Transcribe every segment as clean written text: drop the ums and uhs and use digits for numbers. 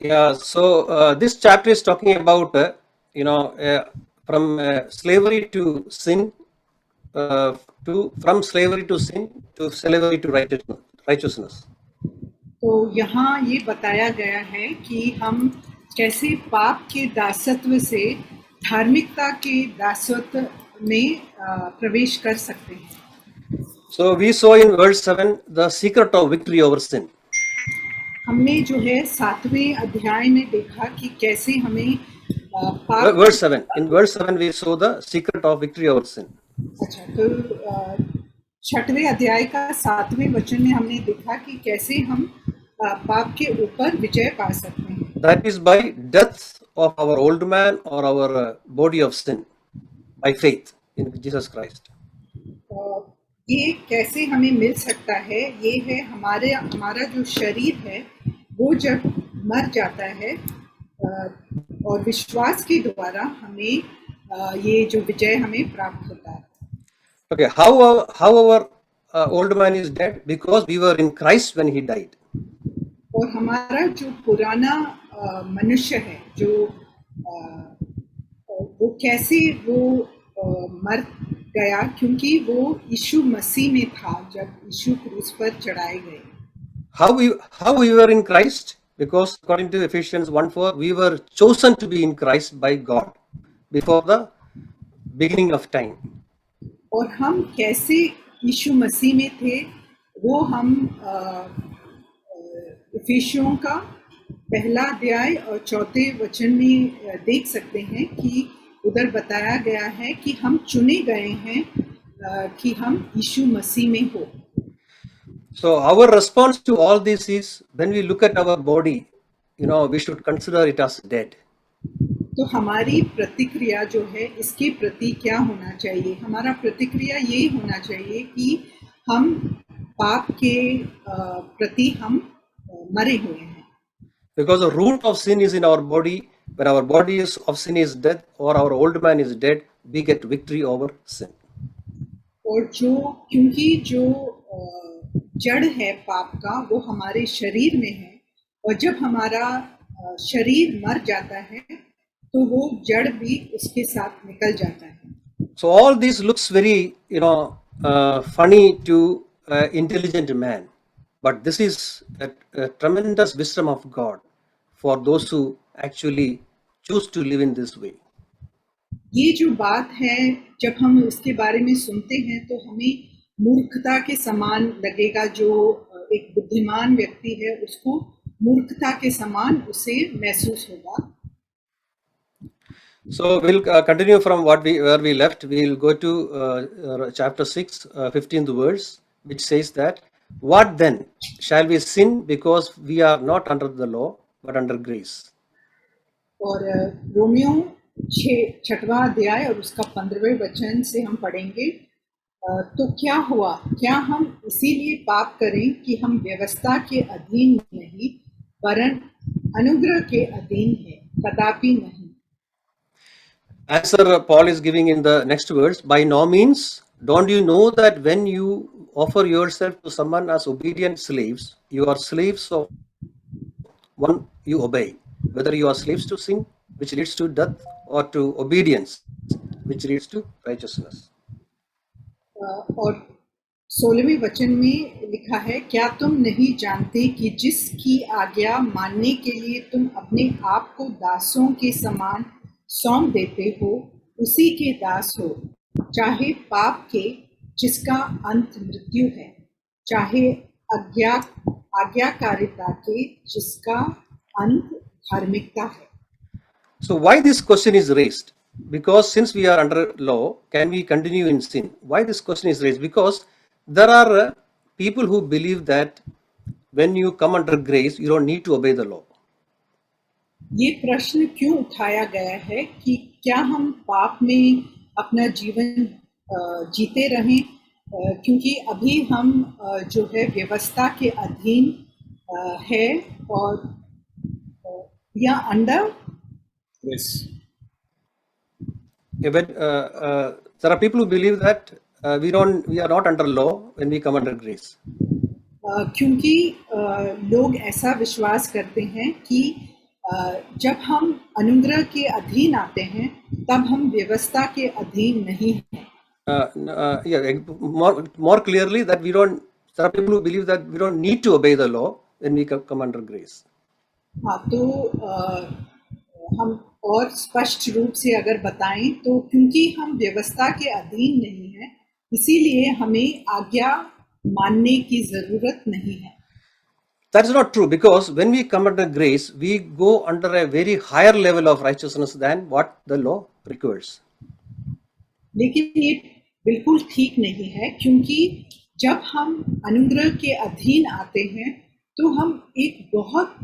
Yeah, so this chapter is talking about, from slavery to sin, from slavery to sin to slavery to righteousness. तो यहाँ ये बताया गया है कि हम कैसे पाप के दासत्व से धार्मिकता के दासत्व में प्रवेश कर सकते हैं. So we saw in verse 7 the secret of victory over sin. हमने जो है 7वें अध्याय में देखा कि कैसे हमें पाप. Verse 7. In verse 7 we saw the secret of victory over sin. अच्छा, तो 6वें अध्याय का 7वें वचन में हमने देखा कि कैसे हम पाप के ऊपर विजय पा सकते हैं. That is by death of our old man or our body of sin by faith in Jesus Christ. ये कैसे हमें मिल सकता है, ये है हमारा जो शरीर है वो जब मर जाता है और विश्वास के द्वारा हमें ये जो विजय हमें प्राप्त होता है. Okay, how our old man is dead? Because we were in Christ when he died. और हमारा जो पुराना मनुष्य है जो वो कैसे वो मर गया, क्योंकि वो यीशु मसीह में था जब यीशु क्रूस पर चढ़ाए गए. How we were in Christ? Because according to Ephesians 1:4, we were chosen to be in Christ by God before the beginning of time. और हम कैसे यीशु मसीह में थे वो हम इफिसियों का 1 अध्याय और 4 वचन में देख सकते हैं कि उधर बताया गया है कि हम चुने गए हैं कि हम यीशु मसीह में हो. So our response to all this is, when we look at our body, we should consider it as dead. तो हमारी प्रतिक्रिया जो है इसके प्रति क्या होना चाहिए? हमारा प्रतिक्रिया यही होना चाहिए कि हम पाप के प्रति हम मरे हुए हैं. Because the root of sin is in our body. When our body of sin is dead or our old man is dead, we get victory over sin. और क्योंकि जो जड़ है पाप का वो हमारे शरीर में है, और जब हमारा शरीर मर जाता है तो वो जड़ भी उसके साथ निकल जाता है. So all this looks very funny to intelligent man, but this is a tremendous wisdom of God for those who actually choose to live in this way. ये जो बात है जब हम इसके बारे में सुनते हैं तो हमें मूर्खता के समान लगेगा. जो एक बुद्धिमान व्यक्ति है उसको मूर्खता के समान उसे महसूस होगा. So we'll continue from where we left. We'll go to chapter 6, 15th verse, which says that, what then? Shall we sin because we are not under the law but under grace? और Romeo 6वां अध्याय और उसका 15वें वचन से हम पढ़ेंगे. तो क्या हुआ, क्या हम इसीलिए पाप करें कि हम व्यवस्था के अधीन नहीं वरन अनुग्रह के अधीन है? कदापि नहीं. Answer Paul is giving in the next verse, by no means. Don't you know that when you offer yourself to someone as obedient slaves, you are slaves of one you obey, whether you are slaves to sin, which leads to death, or to obedience, which leads to righteousness. और 16वें वचन में लिखा है, क्या तुम नहीं जानते कि जिसकी आज्ञा मानने के लिए तुम अपने आप को दासों के समान सौंप देते हो उसी के दास हो, चाहे पाप के जिसका अंत मृत्यु है, चाहे आज्ञाकारिता के जिसका अंत धार्मिकता है. So why this question is raised? Because since we are under law, can we continue in sin? Why this question is raised? Because there are people who believe that when you come under grace, you don't need to obey the law. ये प्रश्न क्यों उठाया गया है कि क्या हम पाप में अपना जीवन जीते रहें, क्योंकि अभी हम जो है व्यवस्था के अधीन है और या under Yes. Yeah, but there are people who believe that we are not under law when we come under grace. क्योंकि लोग ऐसा विश्वास करते हैं कि जब हम अनुग्रह के अधीन आते हैं तब हम व्यवस्था के अधीन नहीं हैं. More clearly that we don't, there are people who believe that we don't need to obey the law when we come under grace. हाँ, तो हम और स्पष्ट रूप से अगर बताएं तो क्योंकि हम व्यवस्था के अधीन नहीं हैं, इसीलिए हमें आज्ञा मानने की जरूरत नहीं है. That's not true, because when we come under grace, we go under a very higher level of righteousness than what the law requires. लेकिन ये बिल्कुल ठीक नहीं है, क्योंकि जब हम अनुग्रह के अधीन आते हैं तो हम एक बहुत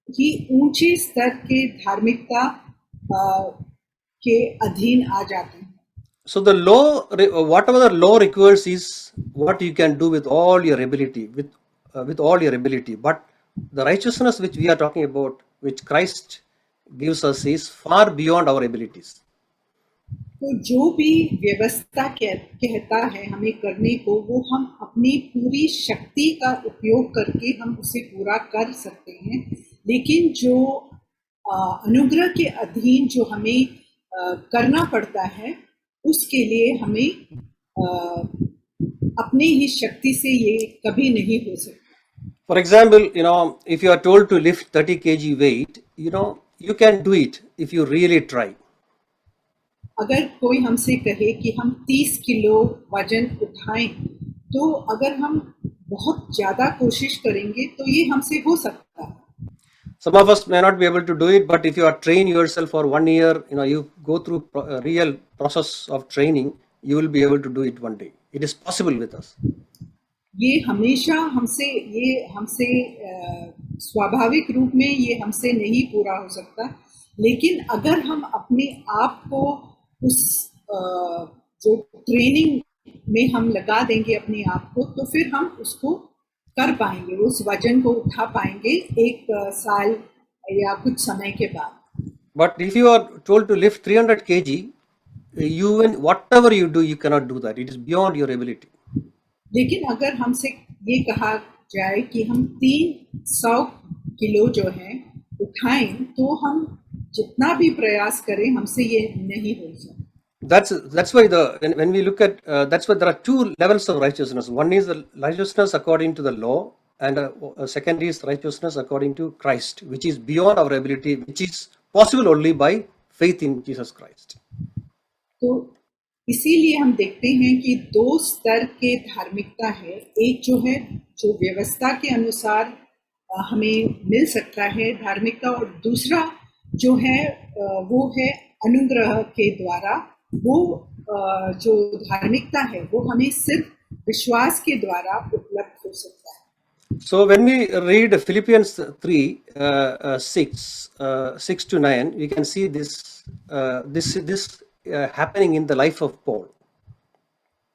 ही ऊंचे स्तर के धार्मिकता के अधीन आ जाते हैं. So the law, whatever the law requires is what you can do with all your ability, with all your ability. But the righteousness which we are talking about, which Christ gives us, is far beyond our abilities. तो जो भी व्यवस्था कहता है हमें करने को, वो हम अपनी पूरी शक्ति का उपयोग करके हम उसे पूरा कर सकते हैं. लेकिन जो अनुग्रह के अधीन जो हमें करना पड़ता है, उसके लिए हमें अपने ही शक्ति से ये कभी नहीं हो सकता. For example, if you are told to lift 30 kg weight, you can do it if you really try. अगर कोई हमसे कहे कि हम 30 किलो वजन उठाएं, तो अगर हम बहुत ज्यादा कोशिश करेंगे तो ये हमसे हो सकता है. Some of us may not be able to do it, but if you are trained yourself for 1 year, you go through a real process of training, you will be able to do it one day. It is possible with us. ये हमेशा हमसे स्वाभाविक रूप में ये हमसे नहीं पूरा हो सकता, लेकिन अगर हम अपने आप को उस जो ट्रेनिंग में हम लगा देंगे अपने आप को, तो फिर हम उसको कर पाएंगे, उस वजन को उठा पाएंगे 1 साल या कुछ समय के बाद. But if you are told to lift 300 kg, whatever you do, you cannot do that. It is beyond your ability. लेकिन अगर हमसे ये कहा जाए कि हम 300 किलो जो है उठाएं, तो हम जितना भी प्रयास करें हमसे ये नहीं हो सकता. That's why when we look at that's why there are 2 levels of righteousness. One is the righteousness according to the law, and a second is righteousness according to Christ, which is beyond our ability, which is possible only by faith in Jesus Christ. तो इसीलिए हम देखते हैं कि 2 स्तर के धार्मिकता है. एक जो है जो व्यवस्था के अनुसार हमें मिल सकता है धार्मिकता, और दूसरा जो है वो है अनुग्रह के द्वारा. वो जो धार्मिकता है वो हमें सिर्फ विश्वास के द्वारा उपलब्ध हो सकता है. So when we read Philippians 3 6 to 9, we can see this happening in the life of Paul.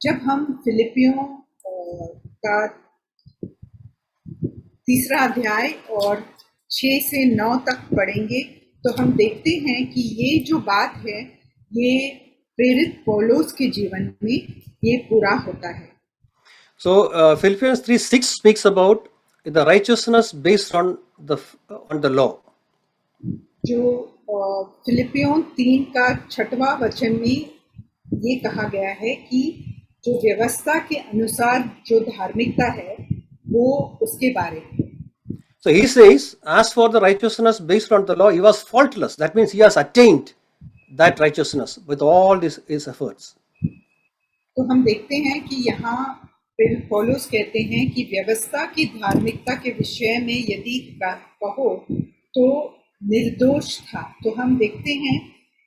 जब हम फिलिपियों का 3 अध्याय और 6 से 9 तक पढ़ेंगे, तो हम देखते हैं कि ये जो बात है ये प्रेरित पौलुस के जीवन में ये पूरा होता है. So Philippians 3:6 speaks about the righteousness based on the law. जो फिलिपियों 3 का 6वां वचन में ये कहा गया है कि जो व्यवस्था के अनुसार जो धार्मिकता है वो उसके बारे में. So he says, as for the righteousness based on the law, he was faultless. That means he has attained that righteousness with all his efforts. तो हम देखते हैं कि यहाँ पौलुस कहते हैं कि व्यवस्था की धार्मिकता के विषय में यदि कहो तो निर्दोष था. तो हम देखते हैं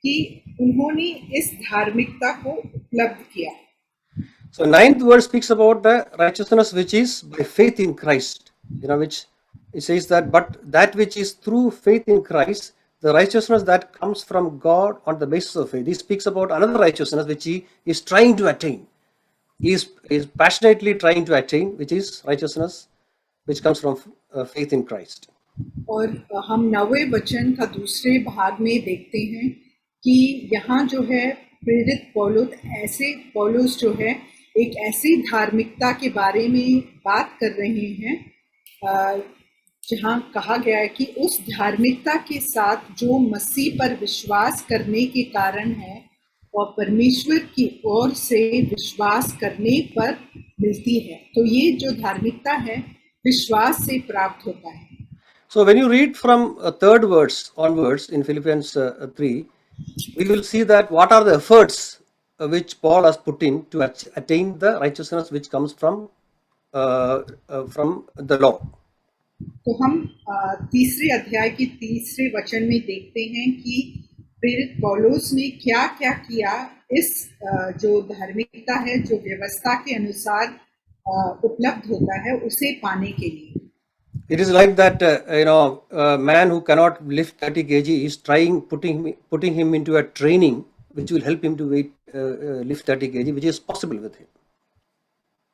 कि उन्होंने इस धार्मिकता को उपलब्ध किया. So 9th verse speaks about the righteousness which is by faith in Christ, which it says that, but that which is through faith in Christ, the righteousness that comes from God on the basis of faith. He speaks about another righteousness which he is trying to attain. He is passionately trying to attain, which is righteousness which comes from faith in Christ. और हम 9वें वचन का दूसरे भाग में देखते हैं कि यहाँ जो है प्रेरित पौलुस जो है एक ऐसी धार्मिकता के बारे में बात कर रहे हैं जहाँ कहा गया है कि उस धार्मिकता के साथ जो मसीह पर विश्वास करने के कारण है और परमेश्वर की ओर से विश्वास करने पर मिलती है। तो ये जो धार्मिकता है विश्वास से प्राप्त होता है। So when you read from third verse onwards in Philippians 3, we will see that what are the efforts which Paul has put in to attain the righteousness which comes from the law. तो हम तीसरे अध्याय के तीसरे वचन में देखते हैं कि प्रेरित पौलुस ने क्या क्या किया इस जो धार्मिकता है जो व्यवस्था के अनुसार उपलब्ध होता है उसे पाने के लिए। It is like that, a man who cannot lift 30 kg is trying putting him into a training which will help him to lift 30 kg, which is possible with him.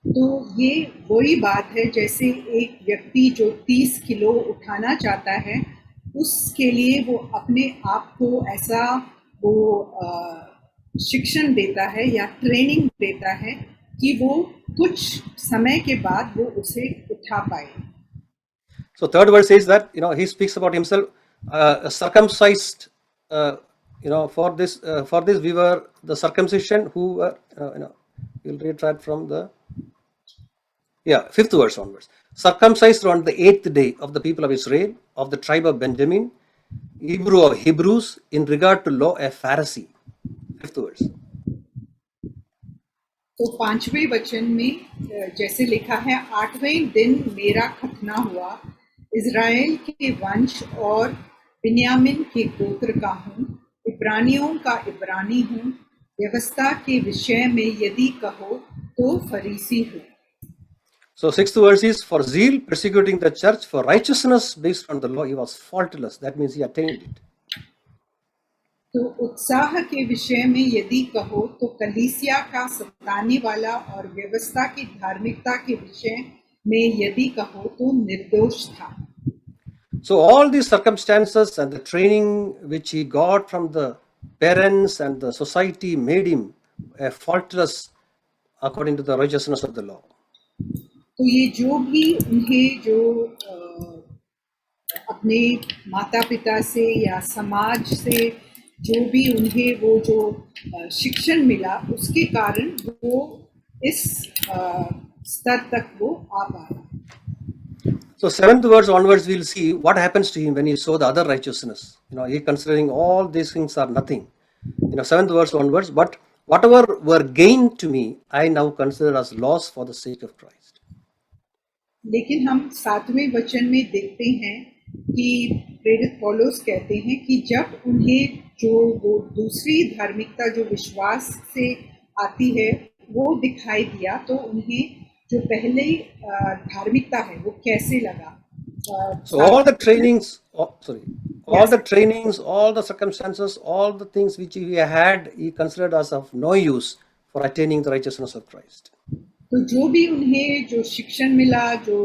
तो ये वही बात है जैसे एक व्यक्ति जो 30 किलो उठाना चाहता है उसके लिए वो अपने आप को ऐसा वो शिक्षण देता है या ट्रेनिंग देता है कि वो कुछ समय के बाद वो उसे उठा पाए। So third verse says that he speaks about himself circumcised. For this we were the circumcision who were you'll read right from the fifth verse onwards. Circumcised on the 8th day of the people of Israel, of the tribe of Benjamin, Hebrew of Hebrews, in regard to law, a Pharisee. Fifth verse. तो 5वें वचन में जैसे लिखा है 8वें दिन मेरा खतना हुआ, इज़राइल के वंश और बिन्यामीन के गोत्र का हूँ, इब्रानियों का इब्रानी हूँ, व्यवस्था के विषय में यदि कहो तो फरीसी हूँ। So sixth verse is, for zeal persecuting the church, for righteousness based on the law, he was faultless. That means he attained it. तो उत्साह के विषय में यदि कहो तो कलीसिया का सताने वाला और व्यवस्था की धार्मिकता के विषय में यदि कहो तो निर्दोष था। So all these circumstances and the training which he got from the parents and the society made him a faultless according to the righteousness of the law. तो ये जो भी उन्हें जो अपने माता पिता से या समाज से जो भी उन्हें वो जो शिक्षण मिला उसके कारण वो इस स्तर तक वो आ पाया। So seventh verse onwards we'll see what happens to him when he saw the other righteousness. He considering all these things are nothing. Seventh verse onwards, but whatever were gained to me, I now consider as loss for the sake of Christ. लेकिन हम 7वें वचन में देखते हैं कि प्रेरित पौलुस कहते हैं कि जब उन्हें जो वो दूसरी धार्मिकता जो विश्वास से आती है वो दिखाई दिया तो उन्हें जो पहले धार्मिकता है वो कैसे लगा। So all the trainings, all the trainings, all the circumstances, all the things which he had, he considered as of no use for attaining the righteousness of Christ. तो जो भी उन्हें जो शिक्षण मिला जो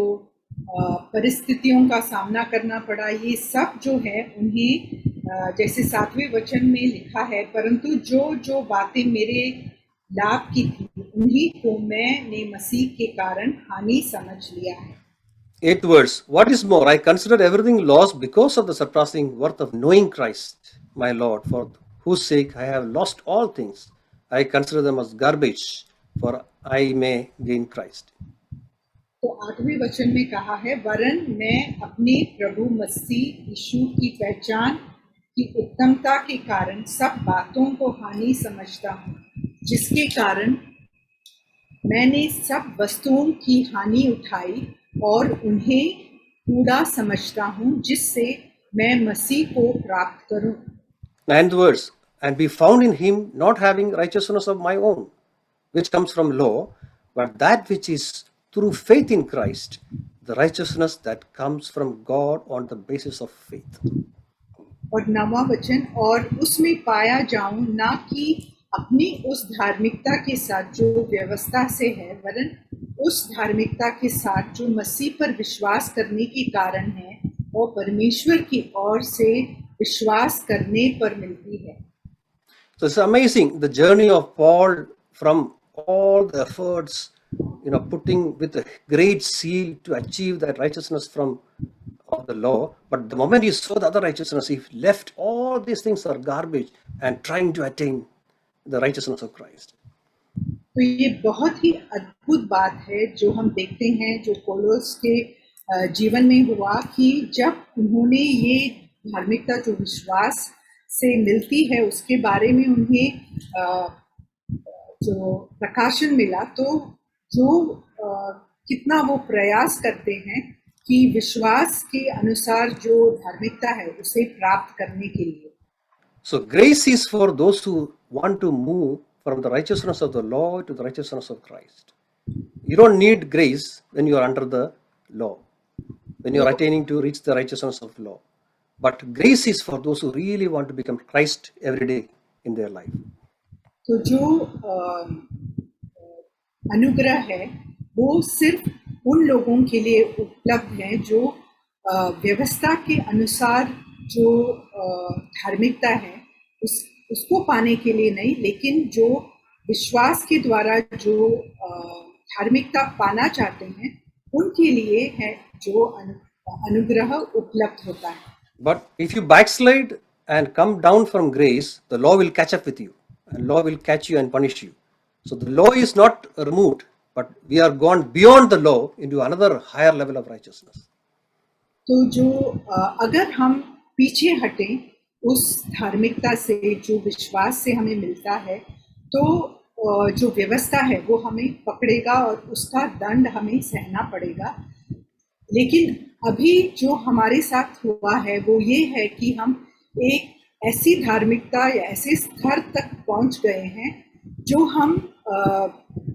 परिस्थितियों का सामना करना पड़ा ये सब जो है उन्हें जैसे 7वें वचन में लिखा है, परंतु जो जो बातें मेरे लाभ की थी उन्हीं को मैंने मसीह के कारण हानि समझ लिया है। 8th verse, what is more, I consider everything lost because of the surpassing worth of knowing Christ, my Lord, for whose sake I have lost all things. I consider them as garbage, for I may gain Christ. तो 8वें वचन में कहा है, वरन मैं अपने प्रभु मसीह यीशु की पहचान की उत्तमता के कारण सब बातों को हानि समझता हूँ, जिसके कारण मैंने सब वस्तुओं की हानि उठाई और उन्हें कूड़ा समझता हूँ, जिससे मैं मसीह को प्राप्त करूँ। 9th verse, and be found in him, not having righteousness of my own, which comes from law, but that which is through faith in Christ, the righteousness that comes from God on the basis of faith. और 9वां वचन, और उसमें पाया जाऊं ना कि अपनी उस धार्मिकता के साथ जो व्यवस्था से है, वरन उस धार्मिकता के साथ जो मसीह पर विश्वास करने के कारण है और परमेश्वर की ओर से विश्वास करने पर मिलती है। So it's amazing the journey of Paul from all the efforts, putting with a great zeal to achieve that righteousness of of the law, but the moment he saw the other righteousness, he left all these things are garbage and trying to attain the righteousness of Christ. तो ये बहुत ही अद्भुत बात है जो हम देखते हैं, जो पौलुस के जीवन में हुआ कि जब उन्होंने ये धार्मिकता जो विश्वास से मिलती है उसके बारे में उन्हें जो प्रकाशन मिला, तो जो कितना वो प्रयास करते हैं कि विश्वास के अनुसार जो धार्मिकता है उसे प्राप्त करने के लिए. So grace is for those who want to move from the righteousness of the law to the righteousness of Christ. You don't need grace when you are under the law, when you are attaining to reach the righteousness of law. But grace is for those who really want to become Christ every day in their life. तो जो अनुग्रह है वो सिर्फ उन लोगों के लिए उपलब्ध है जो व्यवस्था के अनुसार जो धार्मिकता है उसको पाने के लिए नहीं, लेकिन जो विश्वास के द्वारा जो धार्मिकता पाना चाहते हैं उनके लिए है जो अनुग्रह उपलब्ध होता है. But if you backslide and come down from grace, the law will catch up with you, and law will catch you and punish you. So the law is not removed, but we are gone beyond the law into another higher level of righteousness. तो जो अगर हम पीछे हटें उस धार्मिकता से जो विश्वास से हमें मिलता है, तो जो व्यवस्था है वो हमें पकड़ेगा और उसका दंड हमें सहना पड़ेगा. लेकिन अभी जो हमारे साथ हुआ है वो ये है कि हम एक ऐसी धार्मिकता या ऐसे स्तर तक पहुंच गए हैं जो हम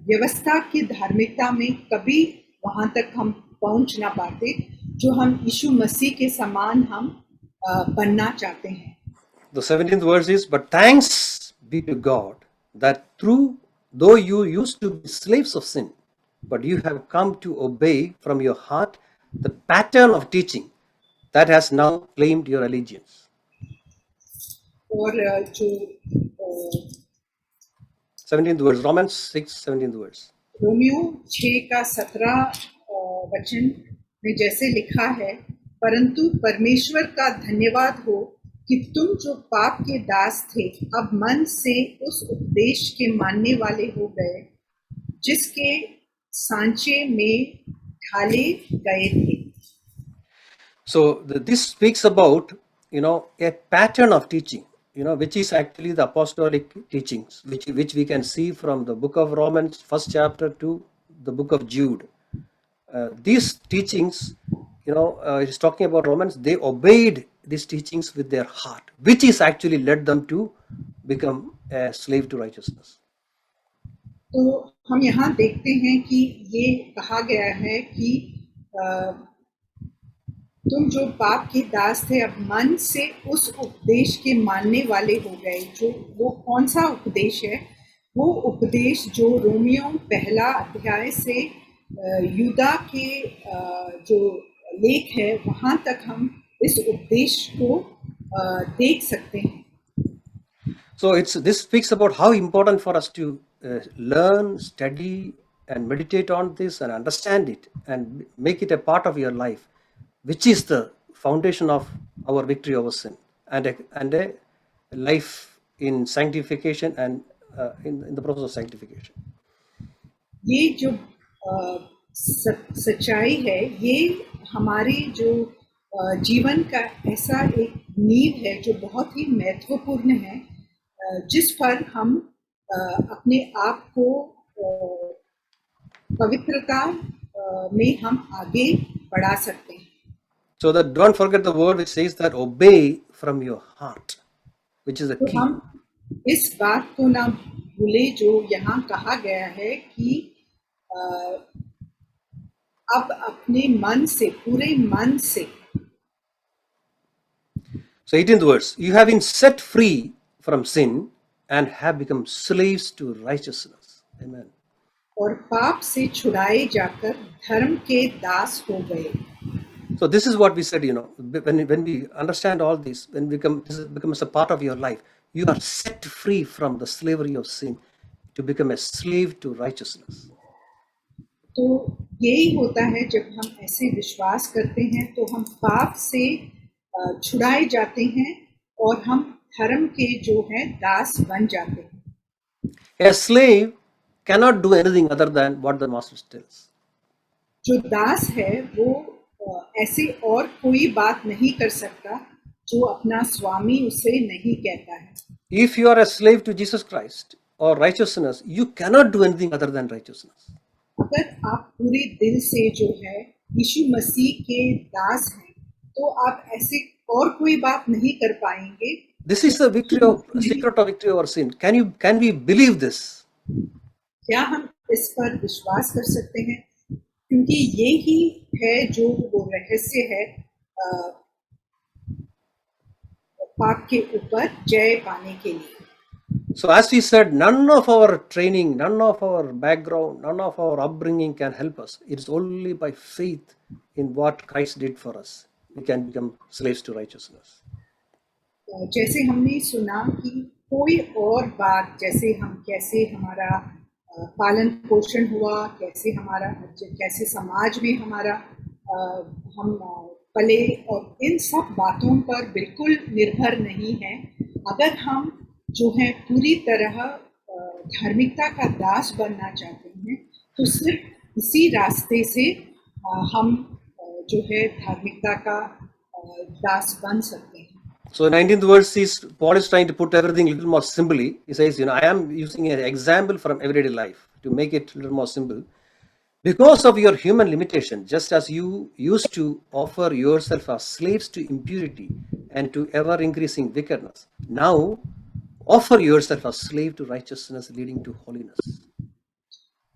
व्यवस्था की धार्मिकता में कभी वहां तक हम पहुंच ना पाते, जो हम यीशु मसीह के समान हम बनना चाहते हैं. The 17th verse is, but thanks be to God that though you used to be slaves of sin, but you have come to obey from your heart the pattern of teaching that has now claimed your allegiance. और जो 17th verse, Romans 6, 17th verse. Romeo 6 का 17 वचन में जैसे लिखा है, परंतु परमेश्वर का धन्यवाद हो कि तुम जो पाप के दास थे अब मन से उस उपदेश के मानने वाले हो गए जिसके सांचे में ढाले गए थे. So this speaks about, a pattern of teaching, which is actually the apostolic teachings, which we can see from the book of Romans, first chapter to the book of Jude. These teachings, it's talking about Romans, they obeyed these teachings with their heart, which is actually led them to become a slave to righteousness. तो हम यहाँ देखते हैं कि ये कहा गया है कि तुम जो पाप के दास थे अब मन से उस उपदेश के मानने वाले हो गए. जो वो कौन सा उपदेश है? वो उपदेश जो रोमियो पहला अध्याय से यूदा के जो लेख है वहां तक हम इस उपदेश को देख सकते हैं. So this speaks about how important for us to learn, study, and meditate on this and understand it and make it a part of your life, which is the foundation of our victory over sin and a life in sanctification and in the process of sanctification. ये जो सच्चाई है ये हमारे जो जीवन का ऐसा एक नींव है जो बहुत ही महत्वपूर्ण है, जिस पर हम अपने आप को पवित्रता में हम आगे बढ़ा सकते हैं. So that don't forget the word which says that obey from your heart, which is the key. तो हम इस बात को ना भूले जो यहाँ कहा गया है कि अब अपने मन से, पूरे मन से. So 18th verse, you have been set free from sin and have become slaves to righteousness. Amen. और पाप से छुड़ाए जाकर धर्म के दास हो गए. So this is what we said, when we understand all this, this becomes a part of your life, you are set free from the slavery of sin to become a slave to righteousness. तो यही होता है जब हम ऐसे विश्वास करते हैं तो हम पाप से छुड़ाए जाते हैं और हम धर्म के जो है दास बन जाते हैं. A slave cannot do anything other than what the master tells. जो दास है वो ऐसे और कोई बात नहीं कर सकता जो अपना स्वामी उसे नहीं कहता है. If you are a slave to Jesus Christ or righteousness, you cannot do anything other than righteousness. अगर आप पूरे दिल से जो है यीशु मसीह के दास हैं तो आप ऐसे और कोई बात नहीं कर पाएंगे. This is the secret of victory over sin. Can we believe this? क्या हम इस पर विश्वास कर सकते हैं? क्योंकि ये ही है जो वो रहस्य है पाप के ऊपर जय पाने के लिए. So as we said, none of our training, none of our background, none of our upbringing can help us. It is only by faith in what Christ did for us we can become slaves to righteousness. जैसे हमने सुना कि कोई और बात, जैसे हम कैसे हमारा पालन पोषण हुआ, कैसे समाज में हमारा हम पले, और इन सब बातों पर बिल्कुल निर्भर नहीं है. अगर हम जो है पूरी तरह धार्मिकता का दास बनना चाहते हैं तो सिर्फ इसी रास्ते से हम जो है धार्मिकता का दास बन सकते हैं. So 19th verse is Paul is trying to put everything a little more simply. He says, I am using an example from everyday life to make it a little more simple. Because of your human limitation, just as you used to offer yourself as slaves to impurity and to ever increasing wickedness, now offer yourself as slave to righteousness leading to holiness.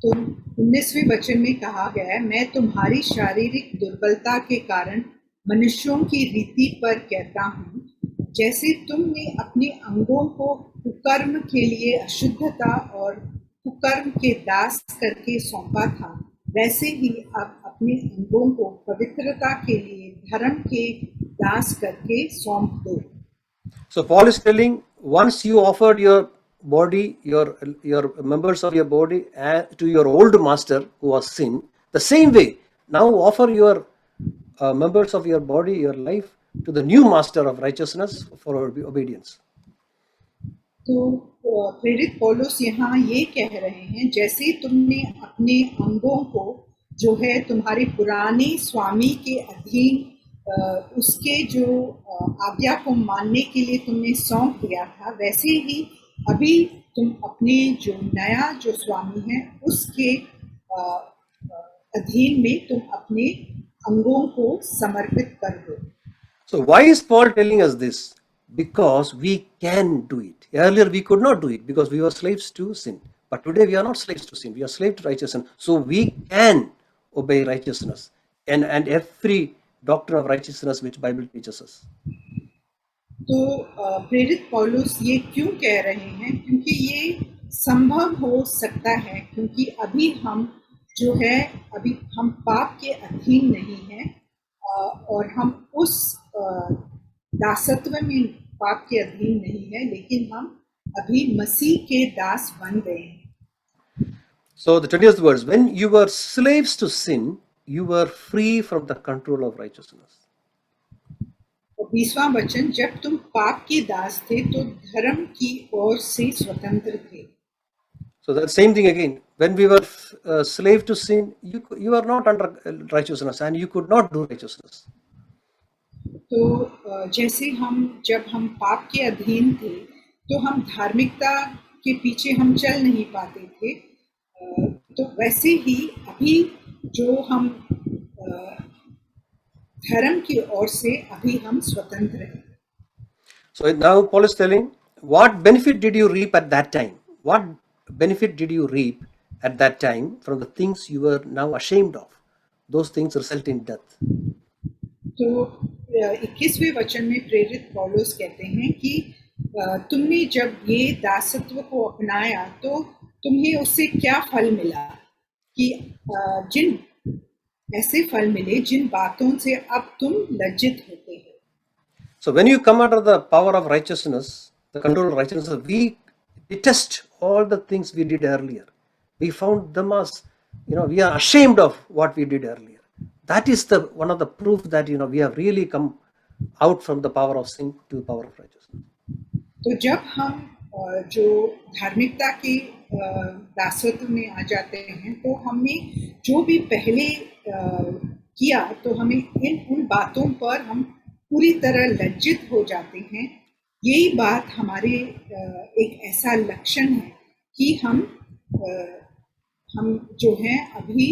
तो 19वें वचन में कहा गया है, मैं तुम्हारी शारीरिक दुर्बलता के कारण मनुष्यों की रीति पर कहता हूँ, जैसे तुमने अपने अंगों को कुकर्म के लिए अशुद्धता और कुकर्म के दास करके सौंपा था, वैसे ही अब अपने अंगों को पवित्रता के लिए धर्म के दास करके सौंप दो. So Paul is telling, once you offered your body, your members of your body to your old master who was sin, the same way now offer your members of your body, your life, to the new master of righteousness for obedience. तो प्रेरित पौलुस यहाँ ये कह रहे हैं, जैसे तुमने अपने अंगों को जो है तुम्हारे पुराने स्वामी के अधीन उसके जो आज्ञा को मानने के लिए तुमने सौंप दिया था, वैसे ही अभी तुम अपने जो नया जो स्वामी है उसके अधीन में तुम अपने अंगों को समर्पित कर दो. So why is Paul telling us this? Because we can do it. Earlier we could not do it because we were slaves to sin. But today we are not slaves to sin. We are slaves to righteousness. So we can obey righteousness and every doctrine of righteousness which Bible teaches us. तो प्रेरित पौलुस ये क्यों कह रहे हैं? क्योंकि ये संभव हो सकता है, क्योंकि अभी हम जो है अभी हम पाप के अधीन नहीं हैं और हम उस दासत्व में पाप के अधीन नहीं है, लेकिन हम अभी मसीह के दास बन गए हैं. So the 20th verse, when you were slaves to sin, you were free from the control of righteousness. 20वां वचन, जब तुम पाप के दास थे तो धर्म की ओर से स्वतंत्र थे. So that same thing again, when we were slave to sin, you are not under righteousness and you could not do righteousness. तो जैसे जब हम पाप के अधीन थे तो हम धार्मिकता के पीछे हम चल नहीं पाते थे, तो वैसे ही अभी जो हम धर्म की ओर से अभी हम स्वतंत्र हैं. So now Paul is telling, what benefit did you reap at that time? What benefit did you reap at that time from the things you were now ashamed of? Those things result in death. तो 21वें वचन में प्रेरित पौलुस कहते हैं कि तुमने जब ये दासत्व को अपनाया तो तुम्हें उससे क्या फल मिला, कि जिन ऐसे फल मिले जिन बातों से अब तुम लज्जित होते हो. So when you come under the power of righteousness, the control of righteousness, we detest all the things we did earlier. We found them as we are ashamed of what we did earlier. That is the one of the proof that we have really come out from the power of sin to the power of righteousness. तो जब हम जो धार्मिकता के दासत्व में आ जाते हैं तो हमने जो भी पहले किया तो हमें उन बातों पर हम पूरी तरह लज्जित हो जाते हैं। यही बात हमारे एक ऐसा लक्षण है कि हम जो हैं अभी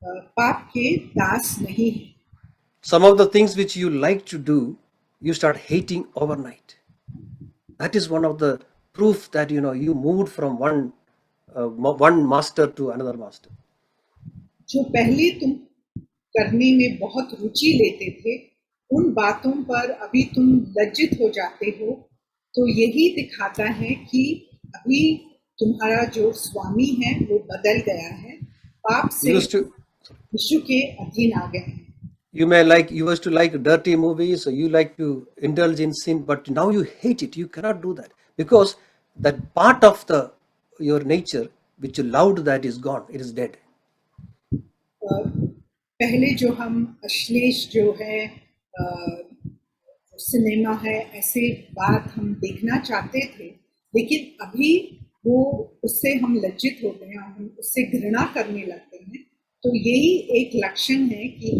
पाप के दास नहीं हैं। Some of the things which you like to do, you start hating overnight. That is one of the proof that you moved from one master to another master. जो पहले तुम करने में बहुत रुचि लेते थे उन बातों पर अभी तुम लज्जित हो जाते हो, तो यही दिखाता है कि अभी तुम्हारा जो स्वामी है वो बदल गया है, पाप से यीशु के अधीन आ गए हैं। You used to like dirty movies, or you like to indulge in sin, but now you hate it. You cannot do that because that part of your nature which you loved, that is gone. It is dead. पहले जो हम अश्लील जो है cinema है ऐसे बात हम देखना चाहते थे, लेकिन अभी वो उससे हम लज्जित होते हैं, हम उससे घृणा करने लगते हैं। तो यही एक लक्षण है कि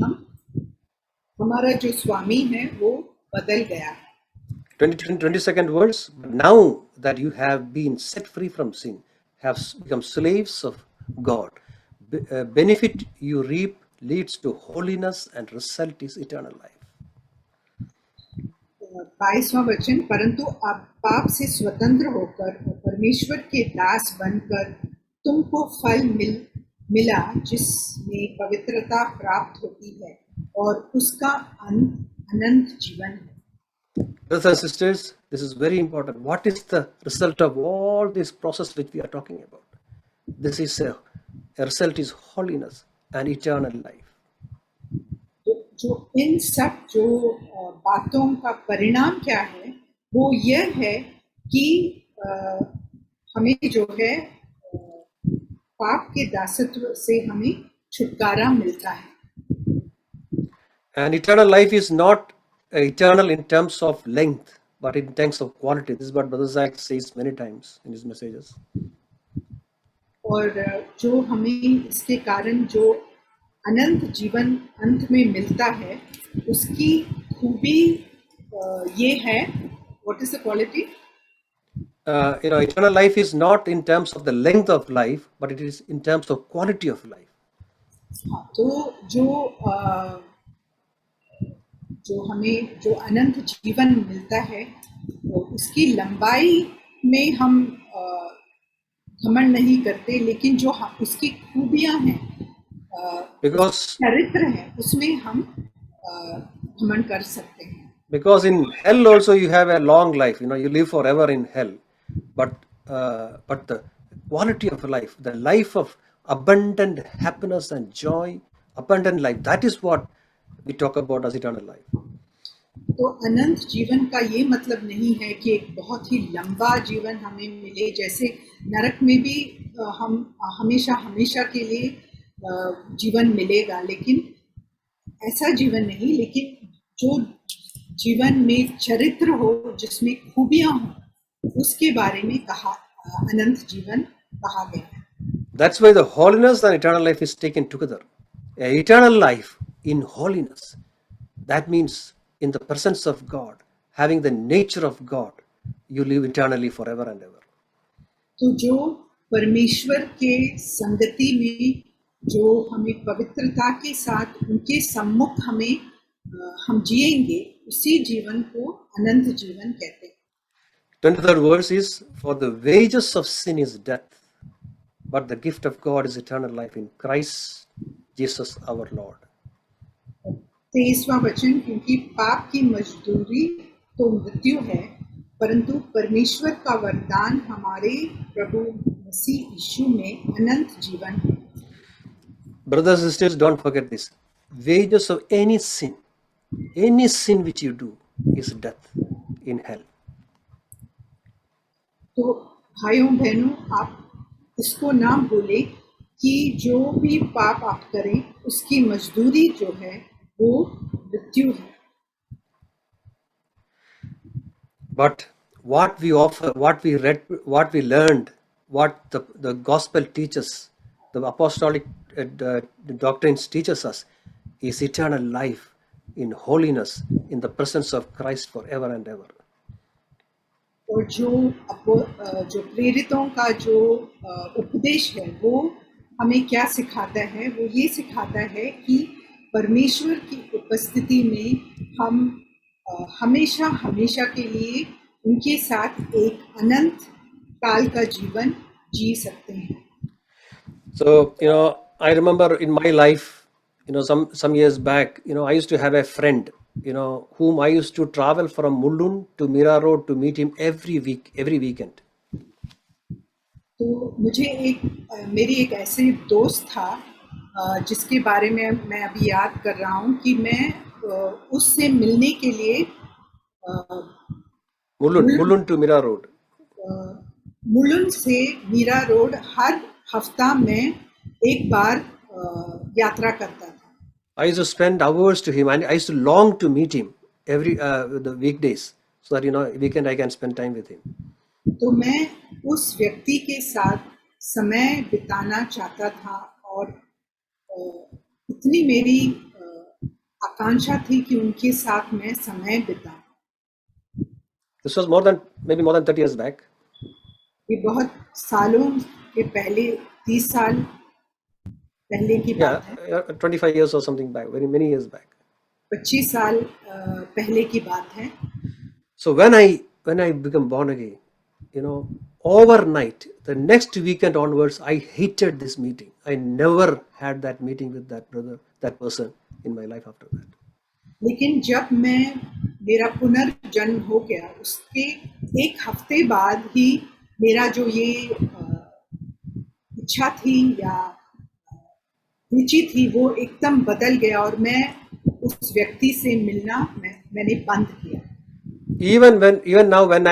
हमारा जो स्वामी है वो बदल गया है। 22nd verse. Now that you have been set free from sin, have become slaves of God, benefit you reap leads to holiness and result is eternal life. 22वां वचन, परंतु आप पाप से स्वतंत्र होकर परमेश्वर के दास बनकर तुमको फल मिला जिसमें पवित्रता प्राप्त होती है और उसका अनंत जीवन है। Brothers and sisters, this is very important. What is the result of all this process which we are talking about? This is a result is holiness and eternal life. जो इन सब जो बातों का परिणाम क्या है वो यह है कि हमें जो है पाप के दासत्व से हमें छुटकारा मिलता है। And eternal life is not eternal in terms of length, but in terms of quality. This is what Brother Zach says many times in his messages. और जो हमें इसके कारण जो अनंत जीवन अंत में मिलता है उसकी खूबी ये है, what is the quality? Eternal life is not in terms of the length of life, but it is in terms of quality of life. तो जो हमें जो अनंत जीवन मिलता है तो उसकी लंबाई में हम घमंड नहीं करते, लेकिन जो उसकी खूबियां हैं चरित्र है उसमें हम घमंड कर सकते हैं। Because in hell also you have a long life, you live forever in hell, but the quality of life, the life of abundant happiness and joy, abundant life, that is what we talk about as eternal life. तो अनंत जीवन का ये मतलब नहीं है कि एक बहुत ही लंबा जीवन हमें मिले, जैसे नरक में भी हम हमेशा के लिए जीवन मिलेगा, लेकिन ऐसा जीवन नहीं, लेकिन जो जीवन में चरित्र हो जिसमें खूबियां हो उसके बारे में कहा अनंत जीवन कहा गया है। That's why the holiness and eternal life is taken together. Eternal life in holiness, that means in the presence of God, having the nature of God, you live eternally forever and ever. तो जो परमेश्वर के संगति में जो हमें पवित्रता के साथ उनके सम्मुख हम जिएंगे, उसी जीवन को अनंत जीवन कहते हैं। 23rd verse is, for the wages of sin is death, but the gift of God is eternal life in Christ Jesus our Lord. 23वां वचन, क्योंकि पाप की मजदूरी तो मृत्यु है, परंतु परमेश्वर का वरदान हमारे प्रभु मसीह यीशु में अनंत जीवन है। Brothers and sisters, don't forget this. Wages of any sin which you do is death in hell. तो भाइयों बहनों, आप इसको ना भूलें कि जो भी पाप आप करें उसकी मजदूरी जो है वो मृत्यु है। But what we offer, what we read, what we learned, what the gospel teaches, the apostolic the doctrines teaches us, is eternal life in holiness, in the presence of Christ forever and ever. और जो प्रेरितों का जो उपदेश है वो हमें क्या सिखाता है, वो ये सिखाता है कि परमेश्वर की उपस्थिति में हम हमेशा हमेशा के लिए उनके साथ एक अनंत काल का जीवन जी सकते हैं। So, I remember in my life, some years back, I used to have a friend, whom I used to travel from Mullun to Mira Road to meet him every week, every weekend. तो मेरी एक ऐसे दोस्त था जिसके बारे में मैं अभी याद कर रहा हूँ कि मैं उससे मिलने के लिए Mullun to Mira Road. Mulund से मीरा रोड हर हफ्ता में एक बार यात्रा करता था। I used to spend hours to him, and I used to long to meet him every the weekdays, so that weekend I can spend time with him. तो मैं उस व्यक्ति के साथ समय बिताना चाहता था और इतनी मेरी आकांक्षा थी कि उनके साथ मैं समय बिताऊं। This was maybe more than 30 years back. ये बहुत सालों के पहले 30 साल पहले की बात है। 25 years or something back, very many years back. 25 साल पहले की बात है। So when I became born again, overnight, the next weekend onwards, I hated this meeting. I never had that meeting with that brother, that person in my life after that. लेकिन जब मेरा पुनर्जन्म हो गया उसके एक हफ्ते बाद ही मेरा जो ये इच्छा थी या रुचि थी वो एकदम बदल गया और मैं उस व्यक्ति से मिलना मैंने बंद किया। Even now when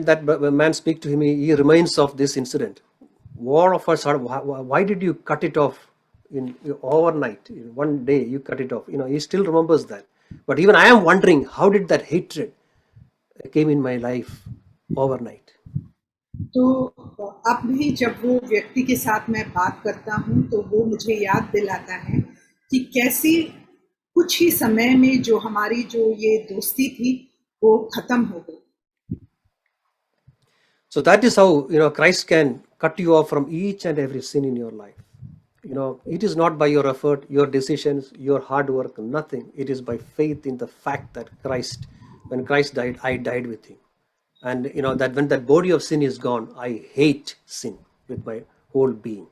that man speak to him, he reminds of this incident. War of us, why did you cut it off in overnight? In one day you cut it off. He still remembers that. But even I am wondering, how did that hatred came in my life overnight? तो अब भी जब वो व्यक्ति के साथ मैं बात करता हूँ तो वो मुझे याद दिलाता है कि कैसे कुछ ही समय में जो हमारी जो ये दोस्ती थी वो खत्म हो गई। So that is how Christ can cut you off from each and every sin in your life. It is not by your effort, your decisions, your hard work, nothing. It is by faith in the fact that when Christ died, I died with him. And that when that body of sin is gone, I hate sin with my whole being.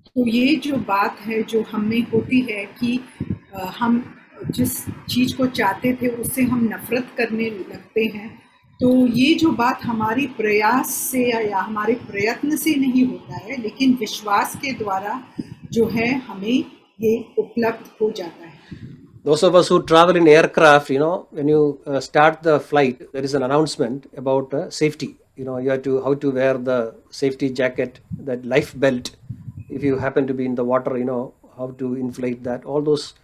तो ये जो बात है जो हम में होती है कि हम जिस चीज को चाहते थे उससे हम नफरत करने लगते हैं, तो ये जो बात हमारी प्रयास से या हमारे प्रयत्न से नहीं होता है, लेकिन विश्वास के द्वारा जो है हमें ये उपलब्ध हो जाता है। Those of us who travel in aircraft, when you start the flight, there is an announcement about safety. You have to how to wear the safety jacket, that life belt. If you happen to be in the water, how to inflate that. All those,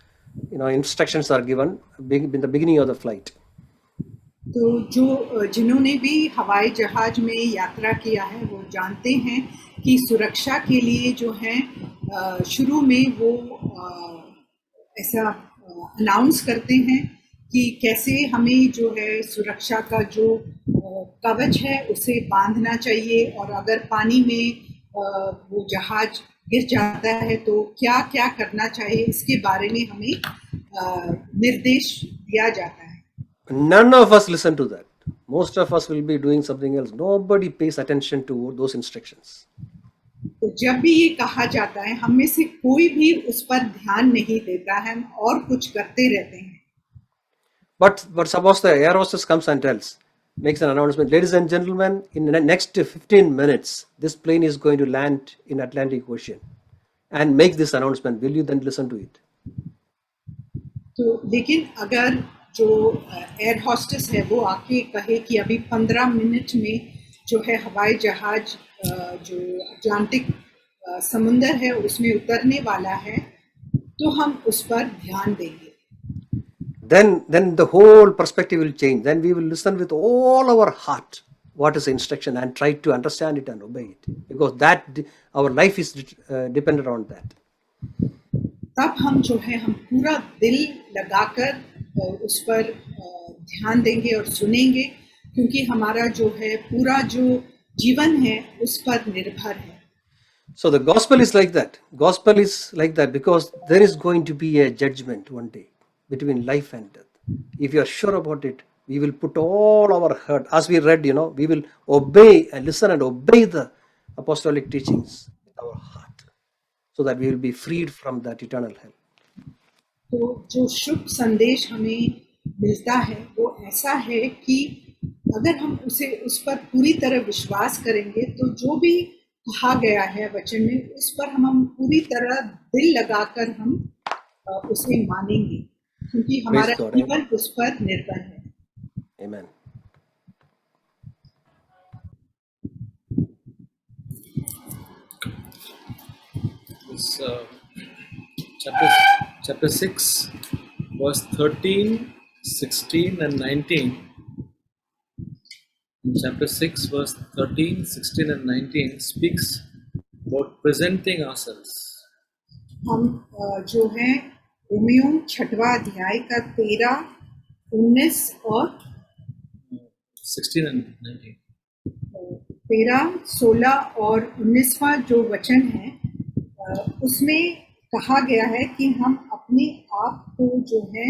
instructions are given in the beginning of the flight. तो जिन्होंने भी हवाई जहाज में यात्रा किया है वो जानते हैं कि सुरक्षा के लिए जो है शुरू में वो ऐसा अनाउंस करते हैं कि कैसे हमें जो है सुरक्षा का जो कवच है उसे बांधना चाहिए और अगर पानी में वो जहाज गिर जाता है तो क्या क्या करना चाहिए, इसके बारे में हमें निर्देश दिया जाता है। None of us listen to that. Most of us will be doing something else. Nobody pays attention to those instructions. तो जब भी ये कहा जाता है हम में से कोई भी उस पर ध्यान नहीं देता है, हम और कुछ करते रहते हैं। But suppose the air hostess comes and makes an announcement, ladies and gentlemen, in the next 15 minutes, this plane is going to land in Atlantic Ocean, and makes this announcement. Will you then listen to it? तो लेकिन अगर जो air hostess है वो आके कहे कि अभी 15 मिनट में जो है हवाई जहाज जो अटलांटिक समुंदर है उसमें उतरने वाला है, तो हम उस पर ध्यान देंगे। Then the whole perspective will change. Then we will listen with all our heart what is the instruction and try to understand it and obey it, because that our life is dependent on that. तब हम जो है हम पूरा दिल लगाकर उस पर ध्यान देंगे और सुनेंगे, क्योंकि हमारा जो है पूरा जो जीवन है उस पर निर्भर है। So the gospel is like that. Gospel is like that because there is going to be a judgment one day between life and death. If you are sure about it, we will put all our heart, as we read, we will obey and listen and obey the apostolic teachings with our heart, so that we will be freed from that eternal hell. तो जो शुभ संदेश हमें मिलता है वो ऐसा है कि अगर हम उस पर पूरी तरह विश्वास करेंगे, तो जो भी कहा गया है वचन में उस पर हम पूरी तरह दिल लगाकर हम उसे मानेंगे, क्योंकि हमारा जीवन उस पर निर्भर है। Amen. This, chapter 6, verse 13, 16 and 19. In chapter 6, verse 13, 16 and 19 speaks about presenting ourselves. हम जो है रोमियो 6वां अध्याय का 13, 19 और 16 and 19. 13, 16 और 19वां जो वचन है उसमें कहा गया है कि हम अपने आप को जो है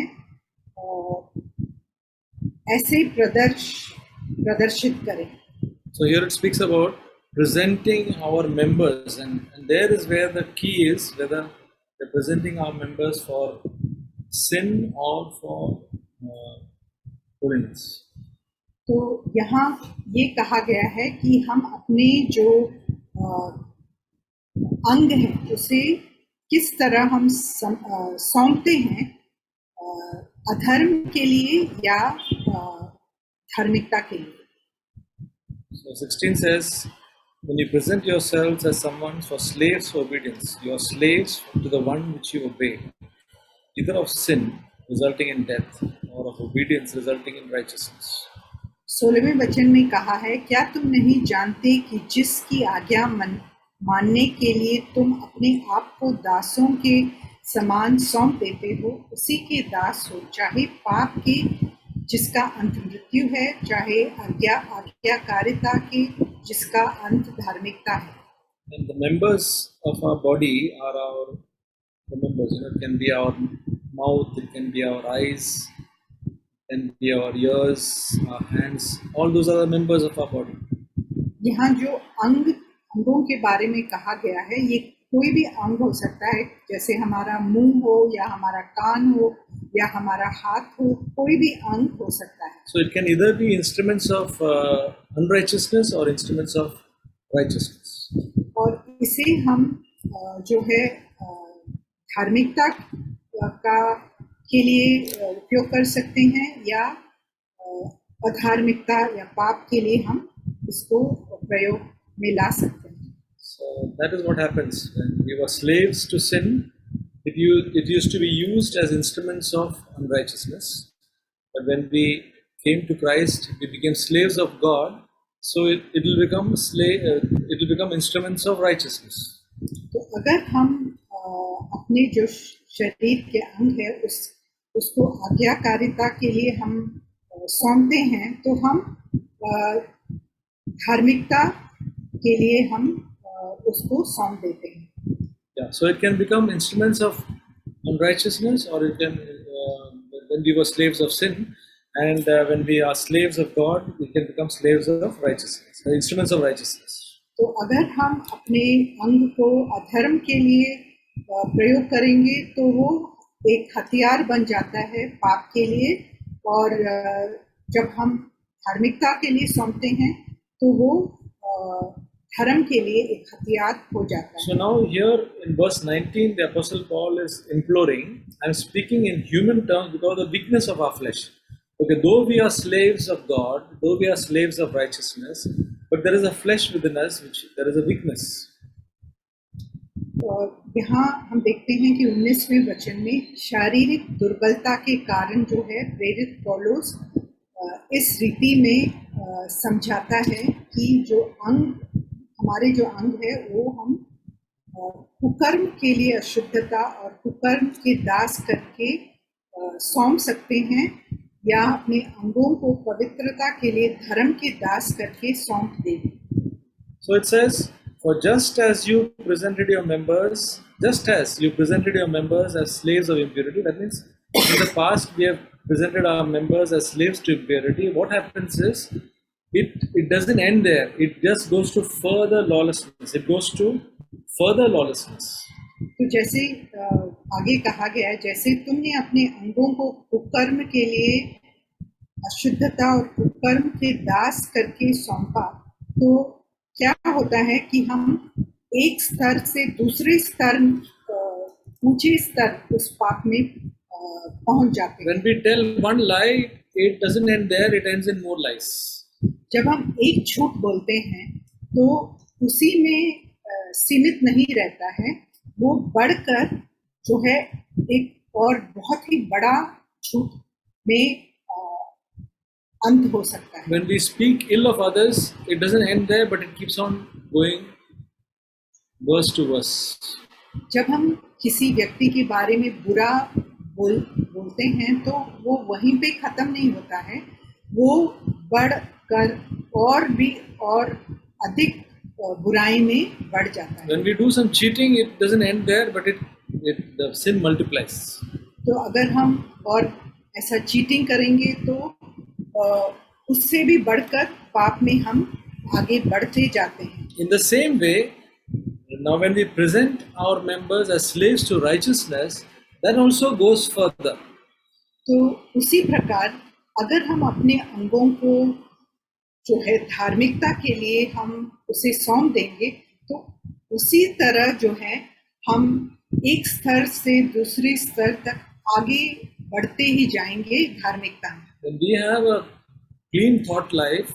ऐसे प्रदर्शित करें। So here it speaks about presenting our members, and there is where the key is, whether we're presenting our members for sin or for holiness. तो यहाँ ये कहा गया है कि हम अपने जो अंग है उसे किस तरह हम सौंपते हैं, अधर्म के लिए या धार्मिकता के लिए। So 16 says, when you present yourselves as someone for slaves for obedience, you are slaves to the one which you obey, either of sin resulting in death or of obedience resulting in righteousness. 16वें वचन में कहा है, क्या तुम नहीं जानते कि जिसकी आज्ञा मानने के लिए तुम अपने आप को दासों के समान सौंप देते हो, उसी के दास हो, चाहे पाप के जिसका अंत मृत्यु है, चाहे आज्ञाकारिता के जिसका अंत धार्मिकता है। And the members of our body are the members. It can be our mouth, it can be our eyes, it can be our ears, our hands. All those are the members of our body. यहाँ जो अंगों के बारे में कहा गया है, ये कोई भी अंग हो सकता है, जैसे हमारा मुंह हो या हमारा कान हो या हमारा हाथ हो, कोई भी अंग हो सकता है। So it can either be instruments of unrighteousness or instruments of righteousness. और इसे हम जो है धार्मिकता का के लिए उपयोग कर सकते हैं या अधार्मिकता या पाप के लिए हम इसको प्रयोग में ला सकते हैं। So that is what happens when we were slaves to sin. It used to be used as instruments of unrighteousness, but when we came to Christ, we became slaves of God. So it will become instruments of righteousness. तो अगर हम अपने जो शरीर के अंग है उसको आज्ञाकारिता के लिए हम सौंपते हैं, तो हम धार्मिकता के लिए हम उसको सौंप देते हैं। Yeah, so it can become instruments of unrighteousness, or it can when we were slaves of sin, and when we are slaves of God, we can become slaves of righteousness, instruments of righteousness. तो अगर हम अपने अंग को अधर्म के लिए प्रयोग करेंगे, तो वो एक हथियार बन जाता है पाप के लिए, और जब हम धार्मिकता के लिए सौंपते हैं तो वो धर्म के लिए एक हथियार हो जाता है। So now here in verse 19, the Apostle Paul is imploring, I'm speaking in human terms because of the weakness of our flesh. Okay, though we are slaves of God, though we are slaves of righteousness, but there is a flesh within us, which there is a weakness. यहाँ हम देखते हैं कि 19वें वचन में शारीरिक दुर्बलता के कारण जो है प्रेरित पौलुस इस रीति में समझाता है कि जो अंग हमारे जो अंग है वो हम कुकर्म के लिए अशुद्धता और कुकर्म के दास करके सौंप सकते हैं या अपने अंगों को पवित्रता के लिए धर्म के दास करके सौंप दें. So it says, for just as you presented your members as slaves of impurity, that means in the past we have presented our members as slaves to impurity. What happens is, it doesn't end there. It just goes to further lawlessness. It goes to further lawlessness. तो जैसे आगे कहा गया है, जैसे तुमने अपने अंगों को कुकर्म के लिए अशुद्धता और कुकर्म के दास करके सौंपा, तो क्या होता है कि हम एक स्तर से दूसरे स्तर ऊंचे स्तर उस पाप में पहुंच जाते हैं. When we tell one lie, it doesn't end there. It ends in more lies. जब हम एक झूठ बोलते हैं तो उसी में सीमित नहीं रहता है, वो बढ़कर जो है एक और बहुत ही बड़ा झूठ में अंत हो सकता है. When we speak ill of others, it doesn't end there, but it keeps on going worse to worse. जब हम किसी व्यक्ति के बारे में बुरा बोलते हैं तो वो वहीं पे खत्म नहीं होता है, वो बढ़कर और भी और अधिक बुराई में बढ़ जाता है. When we do some cheating, it doesn't end there, but the sin multiplies. तो अगर हम और ऐसा चीटिंग करेंगे तो उससे भी बढ़कर पाप में हम आगे बढ़ते जाते हैं. In the same way, now when we present our members as slaves to righteousness, that also goes further. तो उसी प्रकार अगर हम अपने अंगों को जो है धार्मिकता के लिए हम उसे सौंप देंगे, तो उसी तरह जो है हम एक स्तर से दूसरे स्तर तक आगे बढ़ते ही जाएंगे धार्मिकता में. When we have a clean thought life,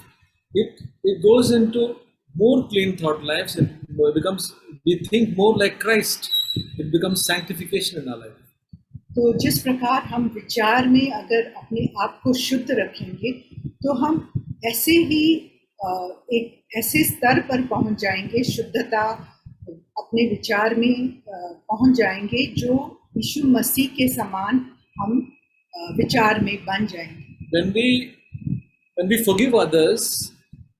it goes into more clean thought lives. It becomes, we think more like Christ. It becomes sanctification in our life. तो जिस प्रकार हम विचार में अगर अपने आप को शुद्ध रखेंगे, तो हम ऐसे ही एक ऐसे स्तर पर पहुंच जाएंगे, शुद्धता अपने विचार में पहुंच जाएंगे जो यीशु मसीह के समान हम विचार में बन जाएंगे. When we forgive others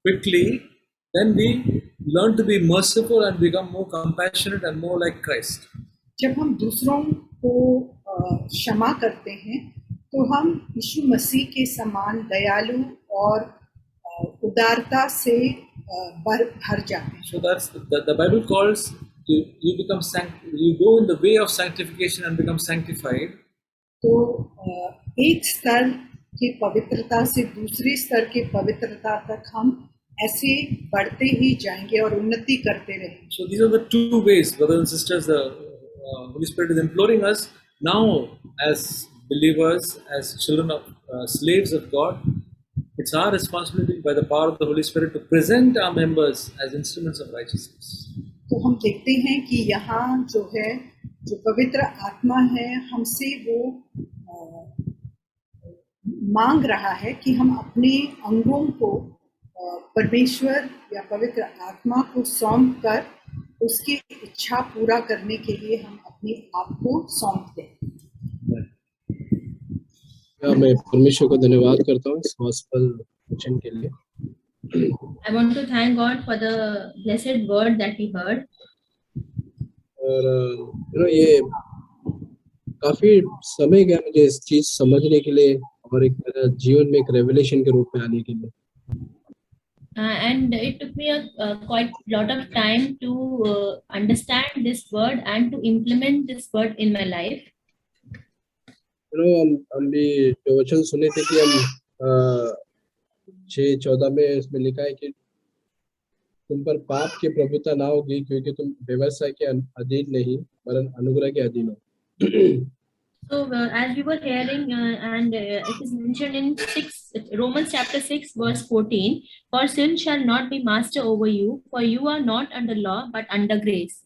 quickly, then we learn to be merciful and become more compassionate and more like Christ. जब हम दूसरों को क्षमा करते हैं, तो हम यीशु मसीह के समान दयालु और उदारता से भर जाते हैं. So that's the Bible calls you go in the way of sanctification and become sanctified. तो एक स्तर के पवित्रता से दूसरे स्तर के पवित्रता तक हम ऐसे बढ़ते ही जाएंगे और उन्नति करते रहेंगे. So these are the two ways, brothers and sisters. The Holy Spirit is imploring us now, as believers, as children of slaves of God. It's our responsibility by the power of the Holy Spirit to present our members as instruments of righteousness. तो हम देखते हैं कि यहाँ जो है, जो पवित्र आत्मा है, हमसे वो मांग रहा है कि हम अपने अंगों को परमेश्वर या पवित्र आत्मा को सौंप कर उसकी इच्छा पूरा करने के लिए हम अपने आप को सौंप दें. मैं परमेश्वर को धन्यवाद करता हूँ इस गॉस्पेल वचन के लिए. I want to thank God for the blessed word that we heard. और ये काफी समय गया मुझे इस चीज समझने के लिए और एक मेरा जीवन में एक रेवलेशन के रूप में आने के लिए. And it took me a quite lot of time to understand this word and to implement this word in my life. हम भी जो वचन सुने थे कि हम 6:14 में इसमें लिखा है कि तुम पर पाप की प्रभुता ना होगी, क्योंकि तुम व्यवस्था के अधीन नहीं वरन अनुग्रह के अधीन हो. So as we were hearing, and it is mentioned in Romans chapter 6 verse 14, for sin shall not be master over you, for you are not under law but under grace.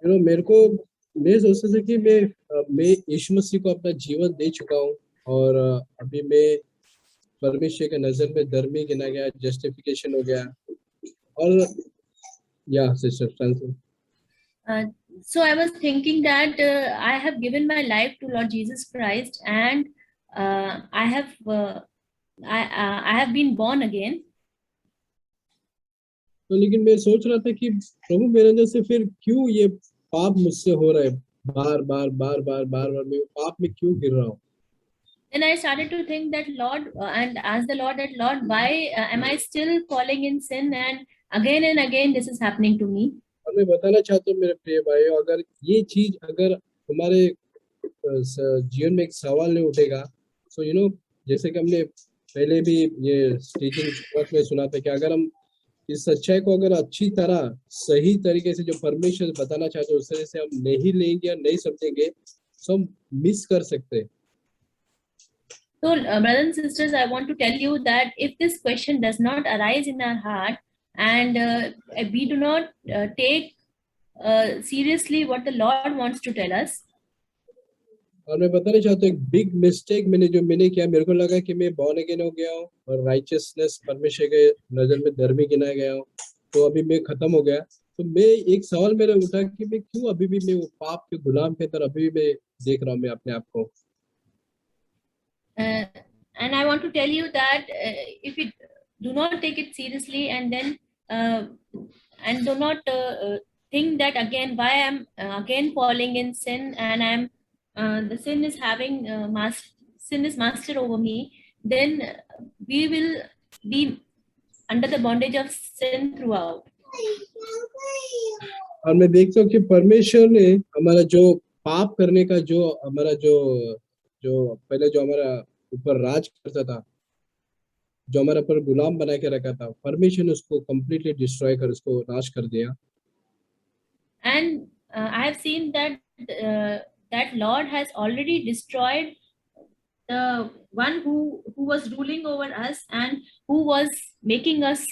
मेरे को, मैं सोचता था कि मैं यीशु मसीह को अपना जीवन दे चुका हूँ और अभी मैं परमेश्वर के नजर में धर्मी गिना गया, जस्टिफिकेशन हो गया। और या sister Francis, So I was thinking that I have given my life to Lord Jesus Christ, and I have been born again. तो लेकिन मैं सोच रहा था कि प्रभु मेरे अंदर से फिर क्यों ये पाप मुझसे हो रहा है, बार बार बार बार बार बार मैं पाप में क्यों गिर रहा हूँ। Then I started to think that Lord, and ask the Lord that Lord, why am I still falling in sin, and again this is happening to me. और मैं बताना चाहता हूँ मेरे प्रिय भाइयों, अगर ये चीज अगर हमारे जीवन में एक सवाल नहीं उठेगा, सो जैसे कि हमने पहले भी ये टीचिंग में सुना था कि अगर हम इस सच्चाई को अगर अच्छी तरह सही तरीके से जो परमेश्वर बताना चाहते हैं उस तरह से हम नहीं लेंगे या नहीं समझेंगे, तो हम मिस कर सकते हैं। So, brothers and sisters, I want to tell you that if this question does not arise in our heart, and we do not take seriously what the Lord wants to tell us, और मैं बताना चाहता हूँ एक big mistake मैंने किया, मेरे को लगा कि मैं बॉर्न अगेन हो गया हूँ और राइचियसनेस परमेश्वर के नजर में धर्मी गिना गया हूँ, तो अभी मैं खत्म हो गया। तो मैं एक सवाल मेरा उठा कि मैं क्यों अभी भी मैं वो पाप के गुलाम के तरह अभी भी मैं देख रहा हूँ मैं अपने आप को। and I want to tell you that if you do not take it seriously, and then and do not think that again why I'm again falling in sin, and I'm the sin is having sin is master over me, then we will be under the bondage of sin throughout. और मैं देखता हूँ कि परमेश्वर ने हमारा जो पाप करने का जो हमारा जो पहले जो हमारा ऊपर राज करता था, जो हमारे पर गुलाम बना के रखा था, परमेश्वर ने उसको completely destroy कर उसको नाश कर दिया। And I have seen that that Lord has already destroyed the one who was ruling over us and who was making us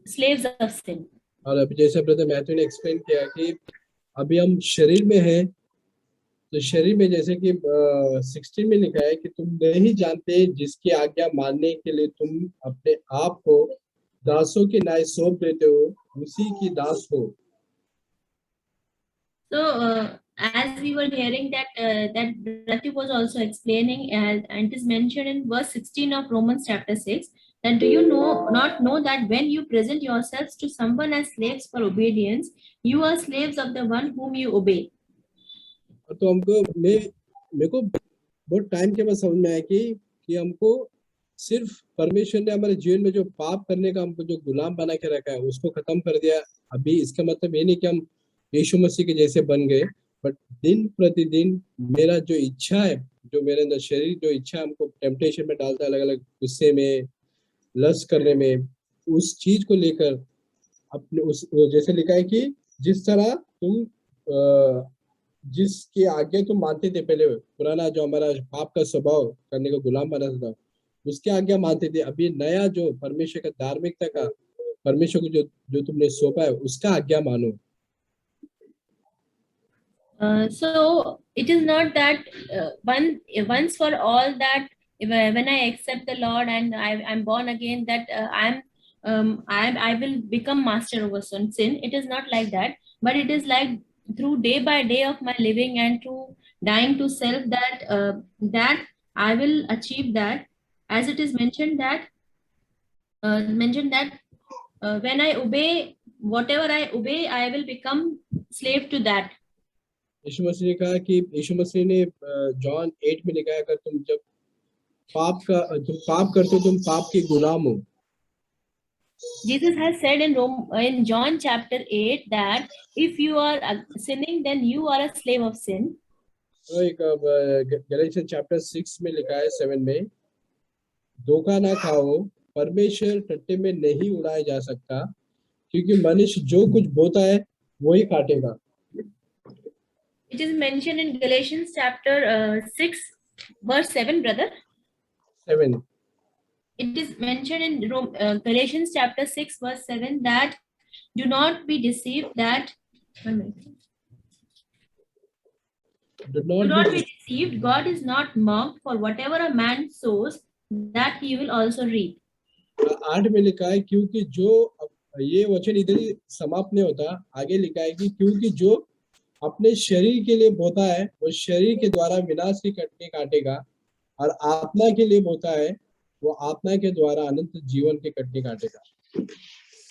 slaves of sin. और अभी जैसे ब्रदर मैथ्यू ने एक्सप्लेन किया कि अभी हम शरीर में हैं, तो शरीर में जैसे कि 16 में लिखा है कि तुम नहीं जानते जिसकी आज्ञा मानने के लिए तुम अपने आप को दासों के न्याय सौंप देते हो, उसी की दास हो। So as we were hearing that Rati was also explaining, and it is mentioned in verse 16 of Romans chapter 6, that do you not know that when you present yourselves to someone as slaves for obedience, you are slaves of the one whom you obey. तो मेरे को बहुत time के बाद समझ में आया कि हमको सिर्फ परमेश्वर ने हमारे जीवन में जो पाप करने का हमको जो गुलाम बना के रखा है उसको खत्म कर दिया। अभी इसका मतलब ये नहीं कि हम यीशु मसीह के जैसे बन गए, बट दिन प्रतिदिन मेरा जो इच्छा है, जो मेरे अंदर शरीर जो इच्छा हमको टेम्पटेशन में डालता है, अलग अलग गुस्से में, लस्ट करने में, उस चीज को लेकर अपने उस जैसे लिखा है कि जिस तरह तुम जिसकी आज्ञा तुम मानते थे पहले, पुराना जो हमारा पाप का स्वभाव करने का गुलाम बना था उसकी आज्ञा मानते थे, अभी नया जो परमेश्वर का धार्मिकता का परमेश्वर को जो तुमने सौंपा है उसका आज्ञा मानो। So it is not that once for all that when I accept the Lord and I'm born again, that I will become master over sin. It is not like that, but it is like through day by day of my living and through dying to self that I will achieve that, as it is mentioned that when I obey whatever I obey, I will become slave to that. यीशु मसीह ने कहा कि यीशु मसीह ने John 8 में लिखा है अगर तुम जब पाप करते हो तुम पाप के गुलाम हो। Jesus has said in John chapter 8 that if you are sinning, then you are a slave of sin. तो एक गैलेशियंस चैप्टर 6 में लिखा है 7 में, धोखा ना खाओ, परमेश्वर टट्टे में नहीं उड़ाया जा सकता, क्योंकि मनुष्य जो कुछ बोता है वही काटेगा। It is mentioned in Galatians chapter 6 verse 7, brother. 7. It is mentioned in Galatians chapter 6 verse 7 that do not be deceived, that Do Do not not be be deceived. God is not mocked, for whatever a man sows, that he will also reap. 8 में लिखा है क्योंकि जो, ये वचन इधर ही समाप्त नहीं होता, आगे लिखा है कि क्योंकि जो अपने शरीर के लिए बोता है वो शरीर के द्वारा विनाश की कटनी काटेगा, और आत्मा के लिए बोता है वो आत्मा के द्वारा अनंत जीवन की कटनी काटेगा.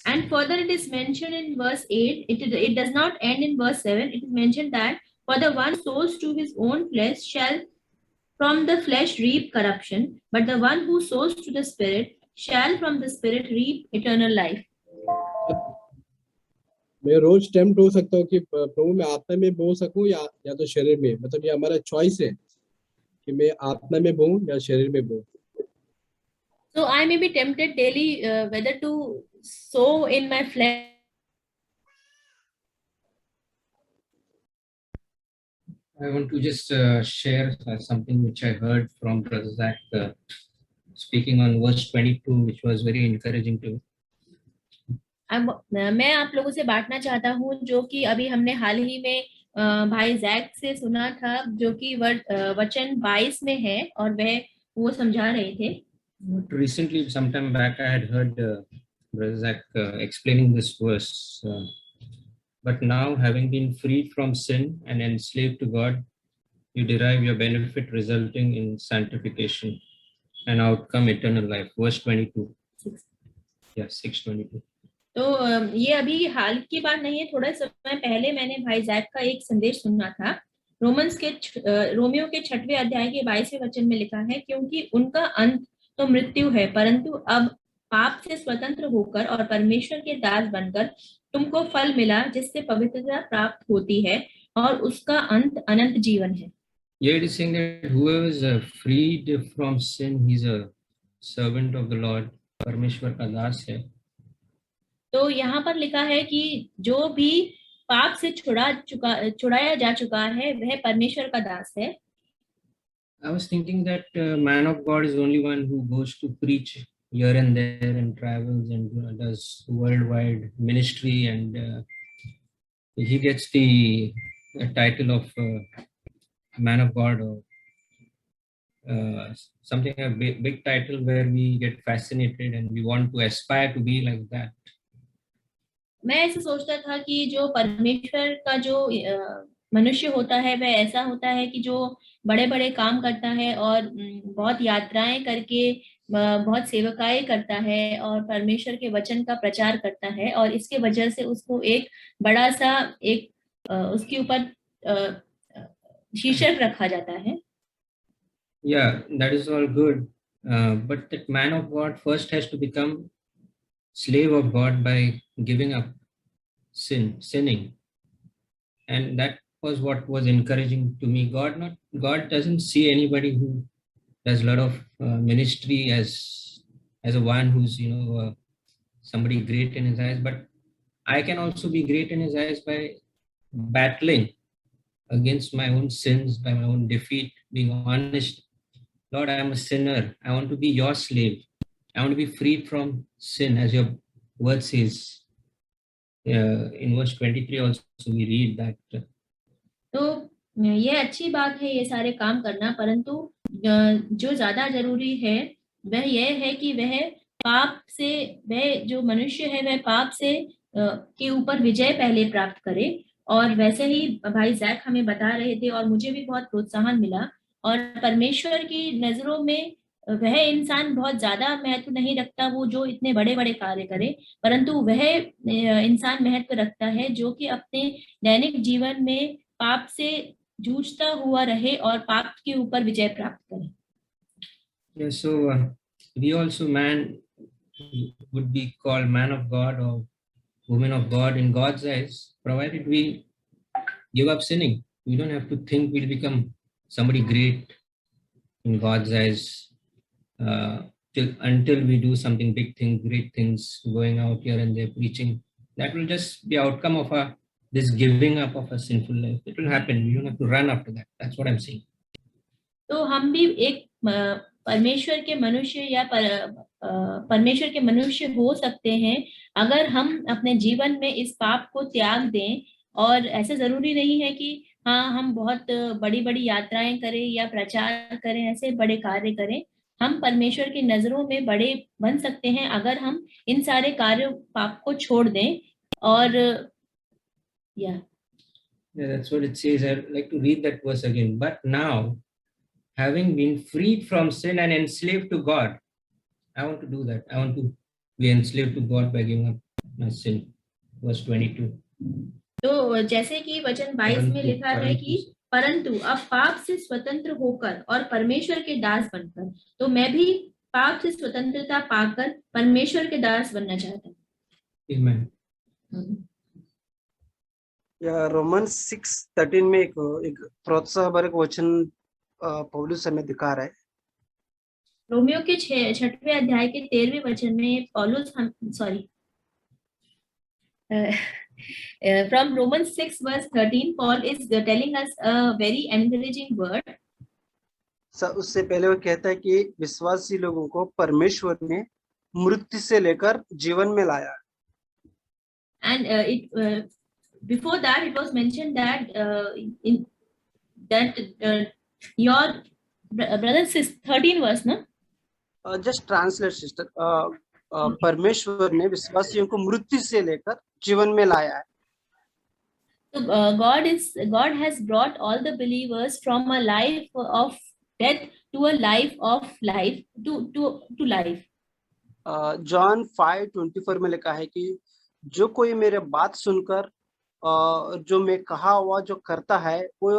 And further, it is mentioned in verse 8, it does not end in verse 7. It is mentioned that, for the one sows to his own flesh shall from the flesh reap corruption, but the one who sows to the Spirit shall from the Spirit reap eternal life. मैं रोज tempt हो सकता हूँ कि प्रभु मैं आत्मा में बो सकूं या तो शरीर में, मतलब ये हमारा चॉइस है कि मैं आत्मा में बो या शरीर में बो. So I may be tempted daily whether to sow in my flesh. I want to just share something which I heard from Brother Zach speaking on verse 22, which was very encouraging to me. मैं आप लोगों से बांटना चाहता हूँ जो कि अभी हमने हाल ही में भाई जैक से सुना था, जो कि वचन 22 में है और वो समझा रहे थे. Recently, sometime back, I had heard Brother Zach explaining this verse. But now, having been freed from sin and enslaved to God, you derive your benefit resulting in sanctification and outcome eternal life. Verse 22. 6. Yeah, 6:22. तो ये अभी हाल की बात नहीं है, थोड़ा समय पहले मैंने भाई जैक का एक संदेश सुना था. रोमियो के 6वें अध्याय के 22वें वचन में लिखा है, क्योंकि उनका अंत तो मृत्यु है, परंतु अब पाप से स्वतंत्र होकर और परमेश्वर के दास बनकर तुमको फल मिला, जिससे पवित्रता प्राप्त होती है और उसका अंत अनंत जीवन है. Here it is saying that whoever is freed from sin, he is a servant of the Lord. परमेश्वर का दास है. तो यहाँ पर लिखा है कि जो भी पाप से छुड़ाया जा चुका है वह परमेश्वर का दास है. I was thinking that man of God is only one who goes to preach here and there and travels and does worldwide ministry, and he gets the title of man of God, or something, a big title where we get fascinated and we want to aspire to be like that. मैं ऐसे सोचता था कि जो परमेश्वर का जो मनुष्य होता है वह ऐसा होता है कि जो बड़े बड़े काम करता है और बहुत यात्राएं करके बहुत सेवकाएं करता है और परमेश्वर के वचन का प्रचार करता है, और इसके वजह से उसको एक बड़ा सा एक उसके ऊपर शीर्षक रखा जाता है. Yeah, that is all good, but that man of God first has to become slave of God by giving up sinning, and that was what was encouraging to me. God doesn't see anybody who does a lot of ministry as a one who's somebody great in his eyes, but I can also be great in his eyes by battling against my own sins, by my own defeat, being honest. Lord, I am a sinner. I want to be your slave. I want to be freed from sin, as your word says. In verse 23 also we read that. तो ये अच्छी बात है ये सारे काम करना, परंतु जो ज्यादा जरूरी है वह यह है कि वह पाप से, वह जो मनुष्य है वह पाप से के ऊपर विजय पहले प्राप्त करे. और वैसे ही भाई जैक हमें बता रहे थे और मुझे भी बहुत प्रोत्साहन मिला. और परमेश्वर की नजरों में वह इंसान बहुत ज्यादा महत्व नहीं रखता वो जो इतने बड़े बड़े कार्य करे, परंतु वह इंसान महत्व रखता है जो कि अपने दैनिक जीवन में पाप से जूझता हुआ रहे और पाप के ऊपर विजय प्राप्त करे. Yeah, so we also would be called man of God or woman of God in God's eyes, provided we give up sinning. We don't have to think we'll become somebody great in God's eyes until we do something big thing, great things, going out here and there preaching. That will just be outcome of this giving up of a sinful life. It will happen. We don't have to run after that. That's what I'm saying. तो हम भी एक परमेश्वर के मनुष्य या परमेश्वर के मनुष्य हो सकते हैं अगर हम अपने जीवन में इस पाप को त्याग दें. और ऐसा जरूरी नहीं है कि हाँ, हम बहुत बड़ी बड़ी यात्राएं करें या प्रचार करें, ऐसे बड़े कार्य करें, हम परमेश्वर की नजरों में बड़े बन सकते हैं अगर हम इन सारे कार्य पाप को छोड़ दें। और या Yeah, that's what it says. I'd like to read that verse again. But now, having been freed from sin and enslaved to God, I want to do that. I want to be enslaved to God by giving up my sin. Verse 22. तो जैसे कि वचन 22 में लिखा है कि परंतु अब पाप से स्वतंत्र होकर और परमेश्वर के दास बनकर, तो मैं भी पाप से स्वतंत्रता पाकर परमेश्वर के दास बनना चाहता हूँ। Amen. या रोमन 6:13 में एक प्रोत्साहनक वचन पौलुस हमें दिखा रहा है। रोमियो के 6वें अध्याय के 13वें वचन में पौलुस from Romans 6 verse 13, Paul is telling us a very encouraging word. उससे पहले वो कहता है कि विश्वासी लोगों को परमेश्वर ने मृत्यु से लेकर जीवन में लाया। And before that it was mentioned that your brother sister 13 verse, no? Just translate sister. परमेश्वर ने विश्वासियों को मृत्यु से लेकर जीवन में लाया है। So God has brought all the believers from a life of death to a life of life to life. John 5:24 में लिखा है कि जो कोई मेरे बात सुनकर जो मैं कहा हुआ जो करता है वो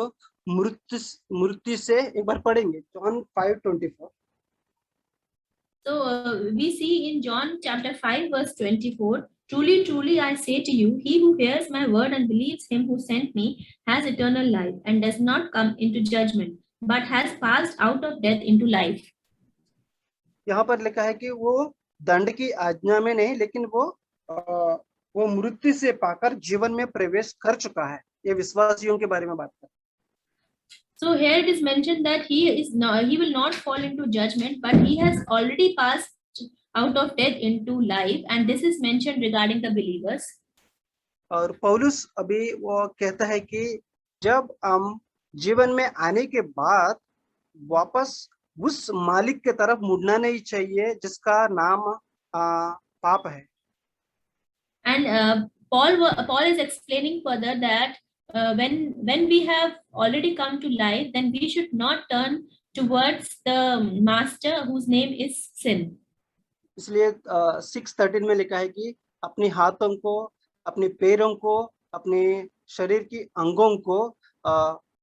मृत्यु से, एक बार पढ़ेंगे John 5:24। So we see in John chapter 5 verse 24, truly, truly I say to you, he who hears my word and believes him who sent me has eternal life and does not come into judgment, but has passed out of death into life. यहाँ पर लिखा है कि वो दंड की आज्ञा में नहीं, लेकिन वो मृत्यु से पाकर जीवन में प्रवेश कर चुका है। ये विश्वासियों के बारे में बात कर। So here it is mentioned that he will not fall into judgment, but he has already passed out of death into life, and this is mentioned regarding the believers. और पौलुस अभी वो कहता है कि जब हम जीवन में आने के बाद वापस उस मालिक के तरफ मुड़ना नहीं चाहिए जिसका नाम पाप है। And Paul is explaining further that when we have already come to life, then we should not turn towards the master whose name is sin. इसलिए 6:13 में लिखा है कि अपने हाथों को, अपने पैरों को, अपने शरीर की अंगों को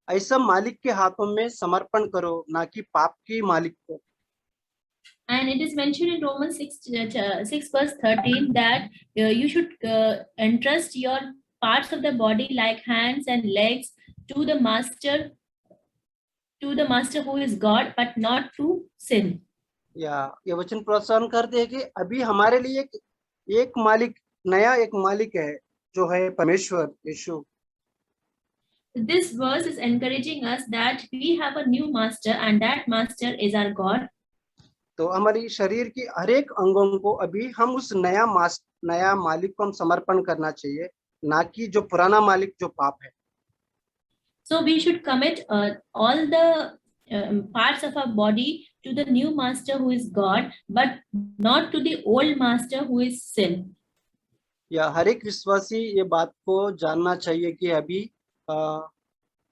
ऐसा मालिक के हाथों में समर्पण करो, ना कि पाप की मालिक को। And it is mentioned in Romans 6 verse 13 that you should entrust your parts of the body like hands and legs to the master who is God, but not to sin. या ये वचन प्रोत्साहन करते हैं कि अभी हमारे लिए एक मालिक, नया एक मालिक है जो है परमेश्वर यीशु। This verse is encouraging us that we have a new master and that master is our God. तो हमारी शरीर की हर एक अंगों को अभी हम उस नया मालिक को हम समर्पण करना चाहिए, ना कि जो पुराना मालिक जो पाप है। So we should commit all the parts of our body to the new master who is God, but not to the old master who is sin. या हर एक विश्वासी ये बात को जानना चाहिए कि अभी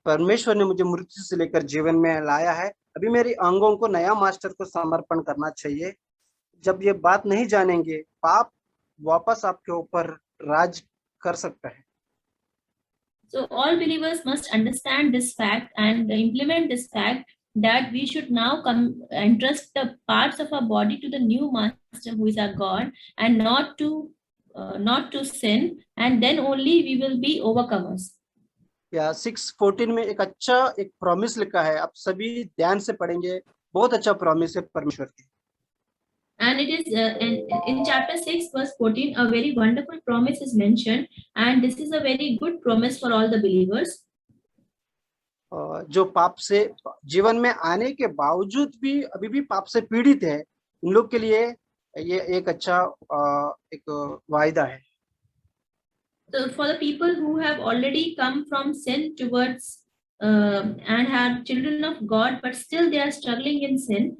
परमेश्वर ने मुझे मृत्यु से लेकर जीवन में लाया है, अभी मेरी अंगों को नया मास्टर को समर्पण करना चाहिए। जब ये बात नहीं जानेंगे, पाप वापस आपके ऊपर राज कर सकता है। So all believers must understand this fact and implement this fact that we should now entrust the parts of our body to the new master who is our God and not to sin, and then only we will be overcomers. या 6:14 में एक अच्छा एक promise लिखा है, आप सभी ध्यान से पढ़ेंगे, बहुत अच्छा प्रॉमिस है परमेश्वर की। And it is in chapter 6 verse 14 a very wonderful promise is mentioned, and this is a very good promise for all the believers. जो पाप से जीवन में आने के बावजूद भी अभी भी पाप से पीड़ित है, उन लोग के लिए ये एक अच्छा एक वायदा है। So for the people who have already come from sin towards and are children of God, but still they are struggling in sin.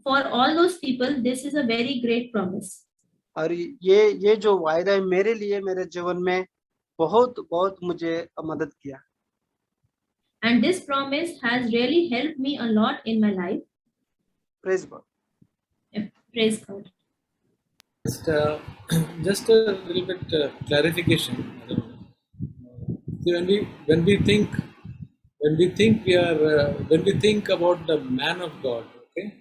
For all those people, this is a very great promise. और ये जो वायदा है मेरे लिए मेरे जीवन में बहुत बहुत मुझे मदद किया। And this promise has really helped me a lot in my life. Praise God. Praise God. Just a little bit clarification. I don't know. See, when we think about the man of God, okay,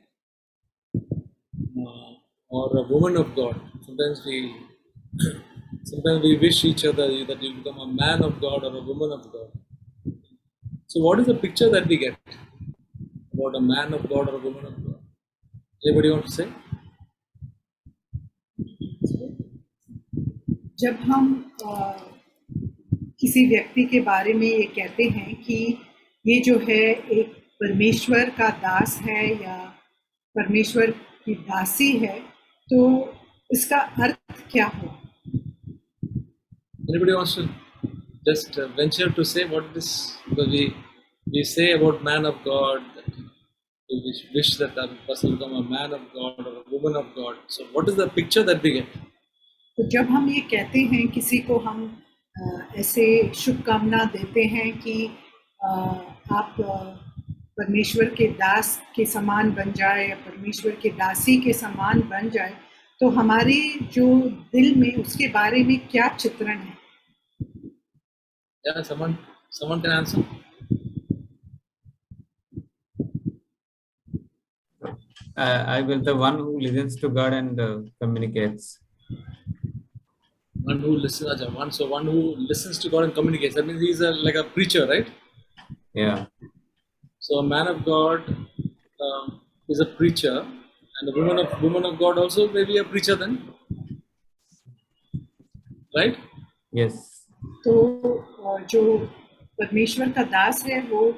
or a woman of God, sometimes we wish each other that you become a man of God or a woman of God. So, what is the picture that we get about a man of God or a woman of God? Anybody want to say? जब हम किसी व्यक्ति के बारे में ये कहते हैं कि ये जो है एक परमेश्वर का दास है या परमेश्वर की दासी है, तो इसका अर्थ क्या हो? Anybody wants to just venture to say what it is? Because we say about man of God, that we wish that that person become a man of God or a woman of God. So, what is the picture that we get? तो जब हम ये कहते हैं किसी को, हम ऐसे शुभकामना देते हैं कि आप परमेश्वर के दास के समान बन जाए या परमेश्वर के दासी के समान बन जाए, तो हमारे जो दिल में उसके बारे में क्या चित्रण है? Yeah, someone can answer. I will the one who listens to God and communicates. One who listens, one who listens to God and communicates. That means he's like a preacher, right? Yeah. So a man of God is a preacher, and a woman of God also may be a preacher then, right? Yes. तो जो परमेश्वर का दास है वो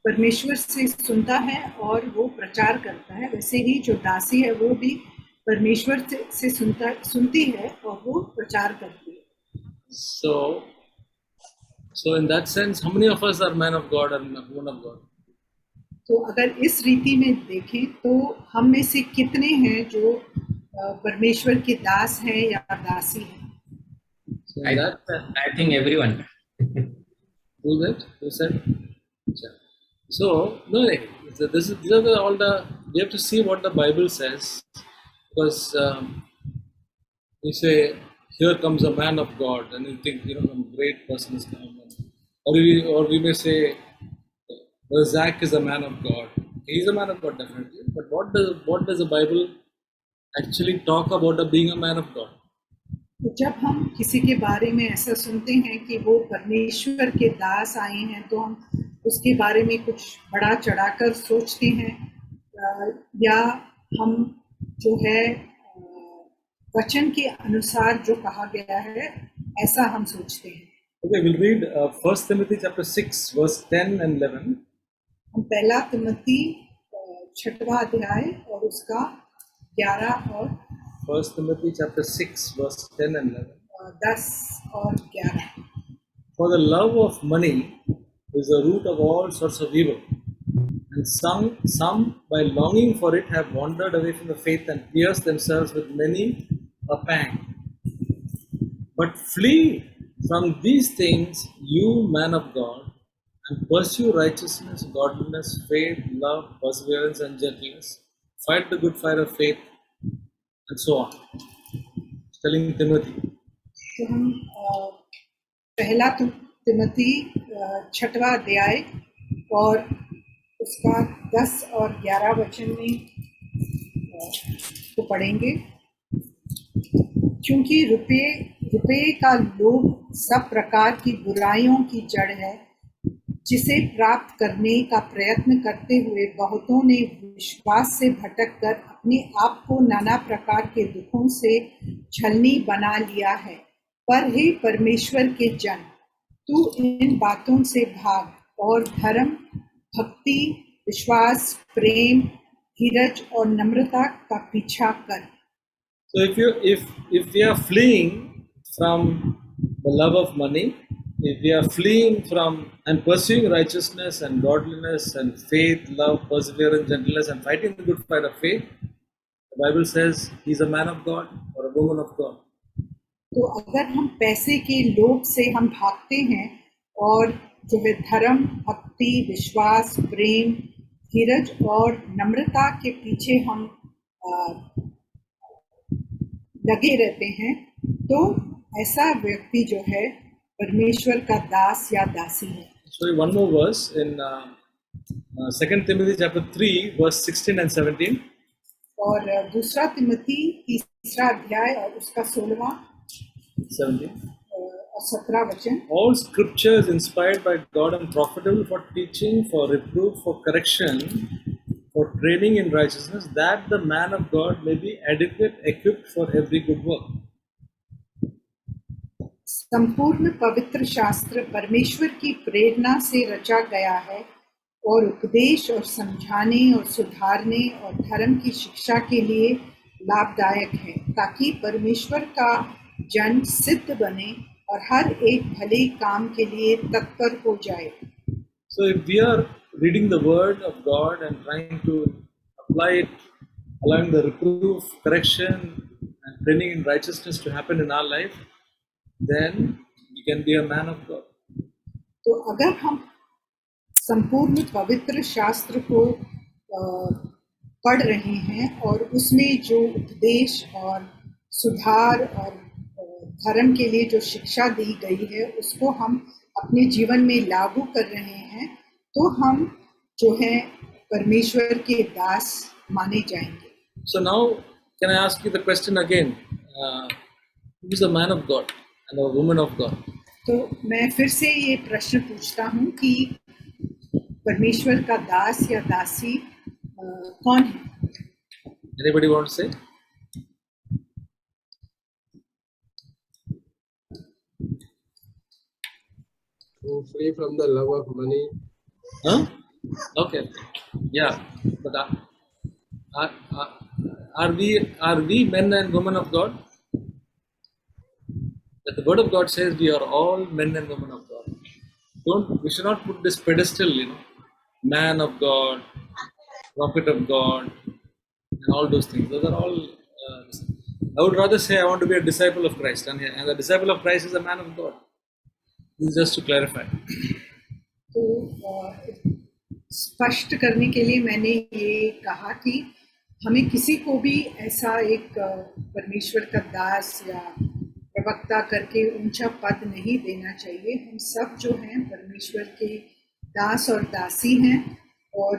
परमेश्वर से सुनता है और वो प्रचार करता है, वैसे ही जो दासी है वो भी परमेश्वर से सुनती है और वो प्रचार करती है। So in that sense, how many of us are man of God and woman of God? तो अगर इस रीति में देखें तो हम में से कितने हैं जो परमेश्वर के दास हैं या दासी हैं? So I think everyone. Who that? Who said? So no, these are all the. We have to see what the Bible says, because we say, "Here comes a man of God," and you think some great person is coming, or we may say, Zach is a man of God. He's a man of God, definitely. But what does the Bible actually talk about being a man of God? तो जब हम किसी के बारे में ऐसा सुनते हैं कि वो परमेश्वर के दास आए हैं, तो हम उसके बारे में कुछ बड़ा चढ़ाकर सोचते हैं, या हम जो है वचन के अनुसार जो कहा गया है ऐसा हम सोचते हैं। Okay, we'll read 1 Timothy chapter 6 verse 10 and 11. हम पहला तिमोथी 6वां अध्याय और उसका 11 और 1 Timothy chapter 6 verse 10 and 11. 10 और 11। For the love of money is the root of all sorts of evil, and some by longing for it have wandered away from the faith and pierced themselves with many a pang. But flee from these things, you man of God, and pursue righteousness, godliness, faith, love, perseverance, and gentleness. Fight the good fight of faith, and so on. It's telling Timothy. तो हम पहला तिमोथी 6वां अध्याय और उसका 10 और 11 वचन में को पढ़ेंगे। क्योंकि रुपये का लोभ सब प्रकार की बुराइयों की जड़ है, जिसे प्राप्त करने का प्रयत्न करते हुए बहुतों ने विश्वास से भटक कर अपने आप को नाना प्रकार के दुखों से छलनी बना लिया है। पर हे परमेश्वर के जन, तू इन बातों से भाग और धर्म, भक्ति, विश्वास, प्रेम, धीरज और नम्रता का पीछा कर। So if we are fleeing from the love of money, if we are fleeing from and pursuing righteousness and godliness and faith, love, perseverance, gentleness, and fighting the good fight of faith, the Bible says he's a man of God or a woman of God. तो अगर हम पैसे के लोभ से हम भागते हैं और जो है धर्म, भक्ति, विश्वास, प्रेम, धीरज और नम्रता के पीछे हम लगे रहते हैं, तो ऐसा व्यक्ति जो है परमेश्वर का दास या दासी है. So one more verse in 2 Timothy chapter 3 verse 16 and 17. और दूसरा तिमोथी तीसरा अध्याय और उसका 16वां 17. और 17 वचन. All scripture is inspired by God and profitable for teaching, for reproof, for correction, for training in righteousness, that the man of God may be adequate, equipped for every good work. संपूर्ण पवित्र शास्त्र परमेश्वर की प्रेरणा से रचा गया है और उपदेश और समझाने और सुधारने और धर्म की शिक्षा के लिए लाभदायक है, ताकि परमेश्वर का जन सिद्ध बने और हर एक भले काम के लिए तत्पर हो जाए. So if we are reading the word of God and trying to apply it, allowing the reproof, correction, and training in righteousness to happen in our life, then we can be a man of God. तो अगर हम संपूर्ण पवित्र शास्त्र को पढ़ रहे हैं और उसमें जो उपदेश और सुधार और धर्म के लिए जो शिक्षा दी गई है उसको हम अपने जीवन में लागू कर रहे हैं, तो हम जो है परमेश्वर के दास माने जाएंगे. So now, can I ask you the question again? Who is a man of God and a woman of God? तो मैं फिर से ये प्रश्न पूछता हूँ कि परमेश्वर का दास या दासी कौन है? Anybody want to say? To free from the love of money. Huh? Okay. Yeah. But are we men and women of God? That the word of God says we are all men and women of God. We should not put this pedestal, man of God, prophet of God, and all those things. Those are all. I would rather say I want to be a disciple of Christ, and the disciple of Christ is a man of God. This is just to clarify. तो स्पष्ट करने के लिए मैंने ये कहा कि हमें किसी को भी ऐसा एक परमेश्वर का दास या प्रवक्ता करके ऊंचा पद नहीं देना चाहिए. हम सब जो हैं परमेश्वर के दास और दासी हैं और